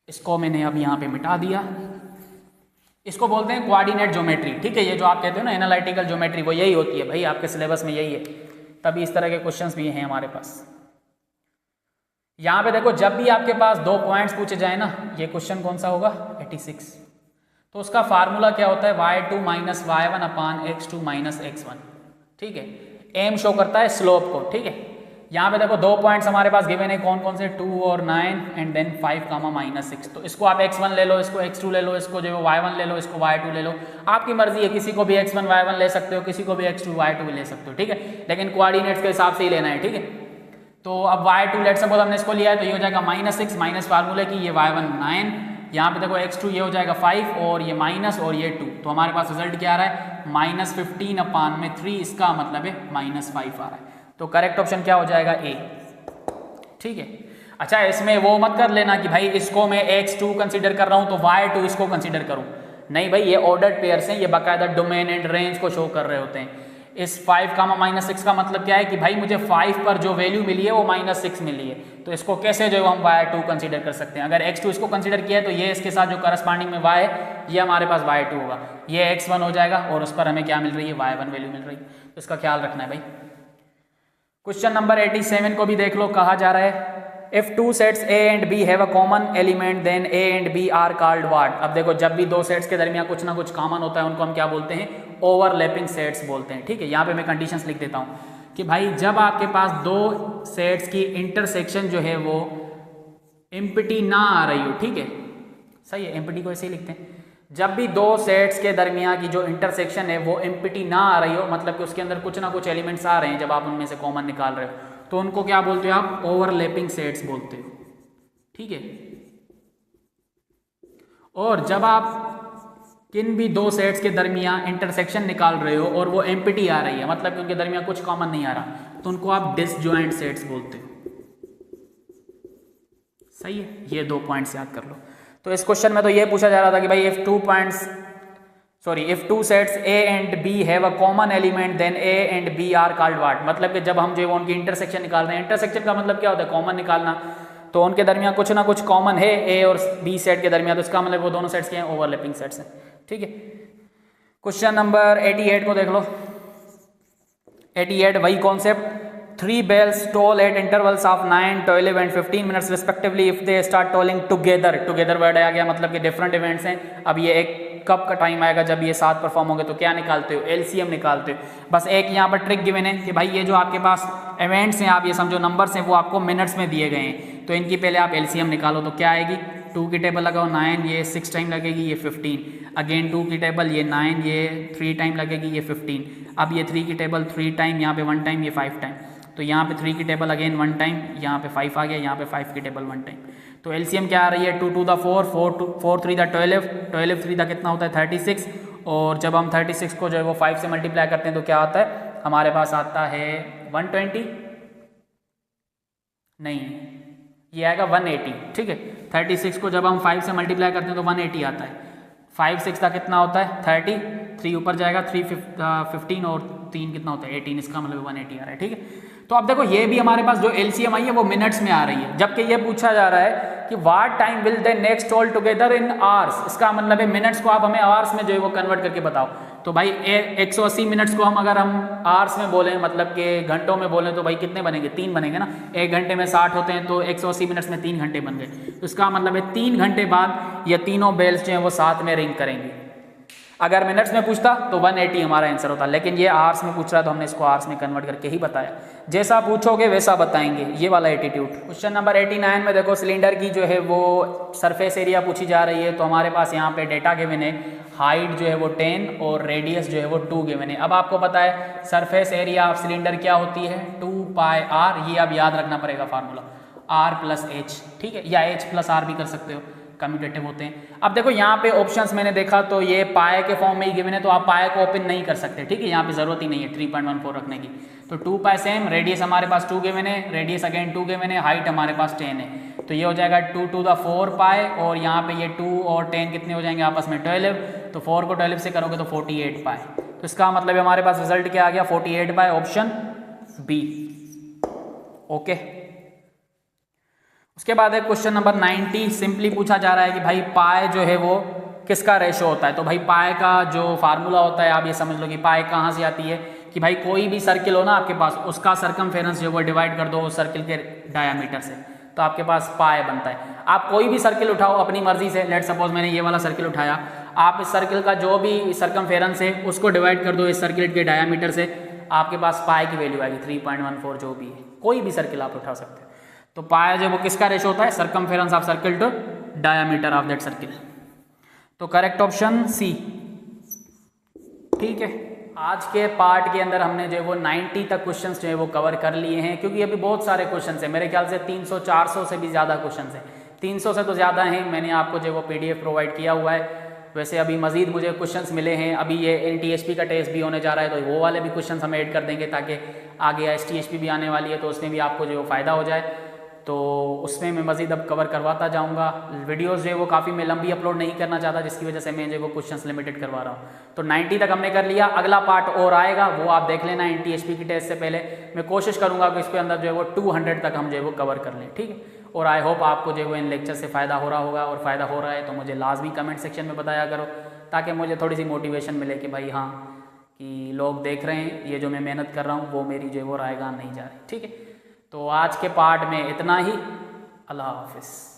इसको मैंने अब यहाँ पे मिटा दिया। इसको बोलते हैं कोऑर्डिनेट ज्योमेट्री, ठीक है। ये जो आप कहते हो ना एनालिटिकल ज्योमेट्री, वो यही होती है भाई, आपके सिलेबस में यही है, तभी इस तरह के क्वेश्चंस भी हैं हमारे पास। यहाँ पे देखो जब भी आपके पास 2 पॉइंट्स पूछे जाए ना, ये क्वेश्चन कौन सा होगा 86, तो उसका फार्मूला क्या होता है y2 माइनस y1 अपान x2 माइनस x1, ठीक है। एम शो करता है स्लोप को, ठीक है। यहाँ पे देखो 2 पॉइंट्स हमारे पास गिवन है, कौन कौन से 2 और 9 एंड देन 5,-6। तो इसको आप x1 ले लो, इसको x2 ले लो, इसको जो है y1 ले लो, इसको y2 ले लो, आपकी मर्जी है, किसी को भी x1 y1 ले सकते हो, किसी को भी x2 y2 ले सकते हो, ठीक है। लेकिन कोऑर्डिनेट्स के हिसाब से ही लेना है, ठीक है। तो अब y2 लेट सपोज हमने इसको लिया है तो ये हो जाएगा -6, माइनस फार्मूले की, ये y1 9 यहाँ पे देखो x2 ये हो जाएगा 5 और ये माइनस और ये 2, तो हमारे पास रिजल्ट क्या आ रहा है -15/3, इसका मतलब है -5 आ रहा है। तो करेक्ट ऑप्शन क्या हो जाएगा ए। ठीक है, अच्छा इसमें वो मत कर लेना कि भाई इसको मैं x2 कंसीडर कर रहा हूँ तो y2 इसको कंसीडर करूँ, नहीं भाई ये ऑर्डर्ड पेयर्स हैं, ये बाकायदा डोमेन एंड रेंज को शो कर रहे होते हैं। इस 5 -6 का मतलब क्या है कि भाई मुझे 5 पर जो वैल्यू मिली है वो -6 मिली है, तो इसको कैसे जो है हम y2 कंसीडर कर सकते हैं। अगर x2 इसको कंसीडर किया है तो ये इसके साथ जो करस्पॉन्डिंग में y है ये हमारे पास y2 होगा, ये x1 हो जाएगा और उस पर हमें क्या मिल रही है y1 वैल्यू मिल रही है, तो इसका ख्याल रखना है भाई। क्वेश्चन नंबर 87 को भी देख लो, कहा जा रहा है If two sets A and B have a common element then A and B are called what? अब देखो जब भी दो सेट्स के दरमियान कुछ ना कुछ कॉमन होता है उनको हम क्या बोलते हैं, ओवरलैपिंग सेट्स बोलते हैं। ठीक है, यहाँ पे मैं कंडीशंस लिख देता हूँ कि भाई जब आपके पास दो सेट्स की इंटरसेक्शन जो है वो एम्प्टी ना आ रही हो, ठीक है सही है, एम्प्टी को ऐसे ही लिखते हैं, जब भी दो सेट्स के दरमियान की जो इंटरसेक्शन है वो एम्प्टी ना आ रही हो, मतलब कि उसके अंदर कुछ ना कुछ एलिमेंट्स आ रहे हैं, जब आप उनमें से कॉमन निकाल रहे हो तो उनको क्या बोलते हो आप, ओवरलैपिंग सेट्स बोलते हो। ठीक है, और जब आप किन भी दो सेट्स के दरमियान इंटरसेक्शन निकाल रहे हो और वो एम्प्टी आ रही है, मतलब कि उनके दरमियान कुछ कॉमन नहीं आ रहा, तो उनको आप डिसजॉइंट सेट्स बोलते हो। सही है, ये 2 पॉइंट्स याद कर लो। तो इस क्वेश्चन में तो ये पूछा जा रहा था कि भाई if two sets A and B have a common element then A and B are called what? मतलब कि जब हम जो उनकी इंटरसेक्शन निकाल रहे हैं, इंटरसेक्शन का मतलब क्या होता है, कॉमन निकालना, तो उनके दरमियान कुछ ना कुछ कॉमन है A और B सेट के दरमियान, तो इसका मतलब वो दोनों सेट्स के हैं, ओवरलैपिंग सेट्स हैं। ठीक है, क्वेश्चन नंबर 88 को देख लो। 88 वही concept, 3 bells toll at intervals of 9, 12 and 15 minutes respectively if they start tolling together word आ गया, मतलब कि डिफरेंट इवेंट्स हैं। अब ये एक कब का टाइम आएगा जब ये साथ परफॉर्म होंगे, तो क्या निकालते हो, एलसीएम निकालते हो। बस एक यहाँ पर ट्रिक गिवन है कि भाई ये जो आपके पास इवेंट्स हैं, आप ये समझो नंबर्स हैं, वो आपको मिनट्स में दिए गए हैं, तो इनकी पहले आप एलसीएम निकालो, तो क्या आएगी, 2 की टेबल लगाओ 9, ये 6 टाइम लगेगी, ये 15, अगेन 2 की टेबल ये 9, ये 3 टाइम लगेगी, ये 15, अब ये 3 की टेबल 3 टाइम, यहाँ पे 1 टाइम, ये 5 टाइम, तो यहाँ पे 3 की टेबल अगेन 1 टाइम, यहाँ पे 5 आ गया, यहाँ पे 5 की टेबल 1 टाइम, तो एलसीएम क्या आ रही है, 2 to the 4, 4 3 the 12, 12 3 का कितना होता है 36, और जब हम 36 को जो है वो 5 से मल्टीप्लाई करते हैं तो क्या आता है, हमारे पास आता है 120, नहीं ये आएगा 180। ठीक है, 36 को जब हम 5 से मल्टीप्लाई करते हैं तो 180 आता है, 5 6 का कितना होता है 30, 3 ऊपर जाएगा 3 15 और 3 कितना होता है 18, इसका मतलब 180 आ रहा है। ठीक है, तो अब देखो ये भी हमारे पास जो एलसीएम आई है वो मिनट्स में आ रही है, जबकि ये पूछा जा रहा है कि what time will they next toll together in hours, इसका मतलब है मिनट्स को आप हमें आवर्स में जो है वो कन्वर्ट करके बताओ। तो भाई 180 मिनट्स को हम अगर हम आवर्स में बोलें, मतलब कि घंटों में बोलें, तो भाई कितने बनेंगे, 3 बनेंगे ना, 1 घंटे में 60 होते हैं, तो 180 मिनट्स में 3 घंटे बन गए, तो इसका मतलब है 3 घंटे बाद ये तीनों बेल्स जो हैं वो साथ में रिंग करेंगी। अगर मिनट्स में पूछता तो 180 हमारा आंसर होता, लेकिन ये आवर्स में पूछ रहा है तो हमने इसको आवर्स में कन्वर्ट करके ही बताया, जैसा पूछोगे वैसा बताएंगे, ये वाला एटीट्यूड। क्वेश्चन नंबर 89 में देखो सिलेंडर की जो है वो सरफेस एरिया पूछी जा रही है, तो हमारे पास यहाँ पे डेटा गिवन है, हाइट जो है वो 10 और रेडियस जो है वो 2 गिवन है। अब आपको पता है सरफेस एरिया ऑफ सिलेंडर क्या होती है, 2πr, ये अब याद रखना पड़ेगा फार्मूला, r+h, ठीक है, या h+r भी कर सकते हो, कम्यूटेटिव होते हैं। अब देखो यहाँ पे ऑप्शंस मैंने देखा तो ये पाए के फॉर्म में ही गिवन है, तो आप पाए को ओपन नहीं कर सकते, ठीक है, यहाँ पे जरूरत ही नहीं है 3.14 रखने की। तो 2π सेम, रेडियस हमारे पास 2 गिवन है, रेडियस अगेन 2 गिवन है, हाइट हमारे पास 10 है, तो ये हो जाएगा 2 to the 4π, और यहाँ पे ये 2 और 10 कितने हो जाएंगे आपस में 12, तो 4 को 12 से करोगे तो 48π, तो इसका मतलब हमारे पास रिजल्ट क्या आ गया 48π, ऑप्शन बी। ओके, उसके बाद है क्वेश्चन नंबर 90, सिंपली पूछा जा रहा है कि भाई पाए जो है वो किसका रेशो होता है। तो भाई पाए का जो फार्मूला होता है आप ये समझ लो कि पाए कहाँ से आती है, कि भाई कोई भी सर्किल हो ना आपके पास, उसका सरकमफेरेंस जो है वो डिवाइड कर दो उस सर्किल के डायामीटर से, तो आपके पास पाए बनता है। आप कोई भी सर्किल उठाओ अपनी मर्जी से, लेट सपोज मैंने ये वाला सर्किल उठाया, आप इस सर्किल का जो भी सरकमफेरेंस है उसको डिवाइड कर दो इस सर्किल के डायामीटर से, आपके पास पाए की वैल्यू आएगी 3.14, जो भी है, कोई भी सर्किल आप उठा सकते हैं। तो पाया जो वो किसका रेशो होता है, circumference of circle to diameter of that circle. तो करेक्ट ऑप्शन सी। ठीक है, आज के पार्ट के अंदर हमने जो है वो 90 तक क्वेश्चंस जो है वो कवर कर लिए हैं, क्योंकि अभी बहुत सारे क्वेश्चंस हैं, मेरे ख्याल से 300-400 से भी ज़्यादा क्वेश्चंस हैं, 300 से तो ज़्यादा हैं, मैंने आपको जो वो PDF प्रोवाइड किया हुआ है। वैसे अभी मज़ीद मुझे क्वेश्चंस मिले हैं, अभी ये NTSP का टेस्ट भी होने जा रहा है, तो वो वाले भी क्वेश्चंस हम ऐड कर देंगे ताकि आगे STSP भी आने वाली है, तो उसमें भी आपको जो फ़ायदा हो जाए। तो उसमें मैं मज़ीद अब कवर करवाता जाऊंगा। वीडियोस जो है वो काफ़ी मैं लंबी अपलोड नहीं करना चाहता, जिसकी वजह से मैं जो वो क्वेश्चंस लिमिटेड करवा रहा हूँ। तो 90 तक हमने कर लिया, अगला पार्ट और आएगा, वो आप देख लेना NTSP की टेस्ट से पहले। मैं कोशिश करूँगा कि इसके अंदर जो है वो 200 तक हम जो है वो कवर कर लें, ठीक है। और आई होप आपको जो है वो इन लेक्चर से फ़ायदा हो रहा होगा, और फ़ायदा हो रहा है तो मुझे लाजमी कमेंट सेक्शन में बताया करो, ताकि मुझे थोड़ी सी मोटिवेशन मिले कि भाई हाँ, कि लोग देख रहे हैं, ये जो मैं मेहनत कर रहा हूँ वो मेरी जो है वो रायगान नहीं जा रही, ठीक है। तो आज के पार्ट में इतना ही। अल्लाह हाफिज़।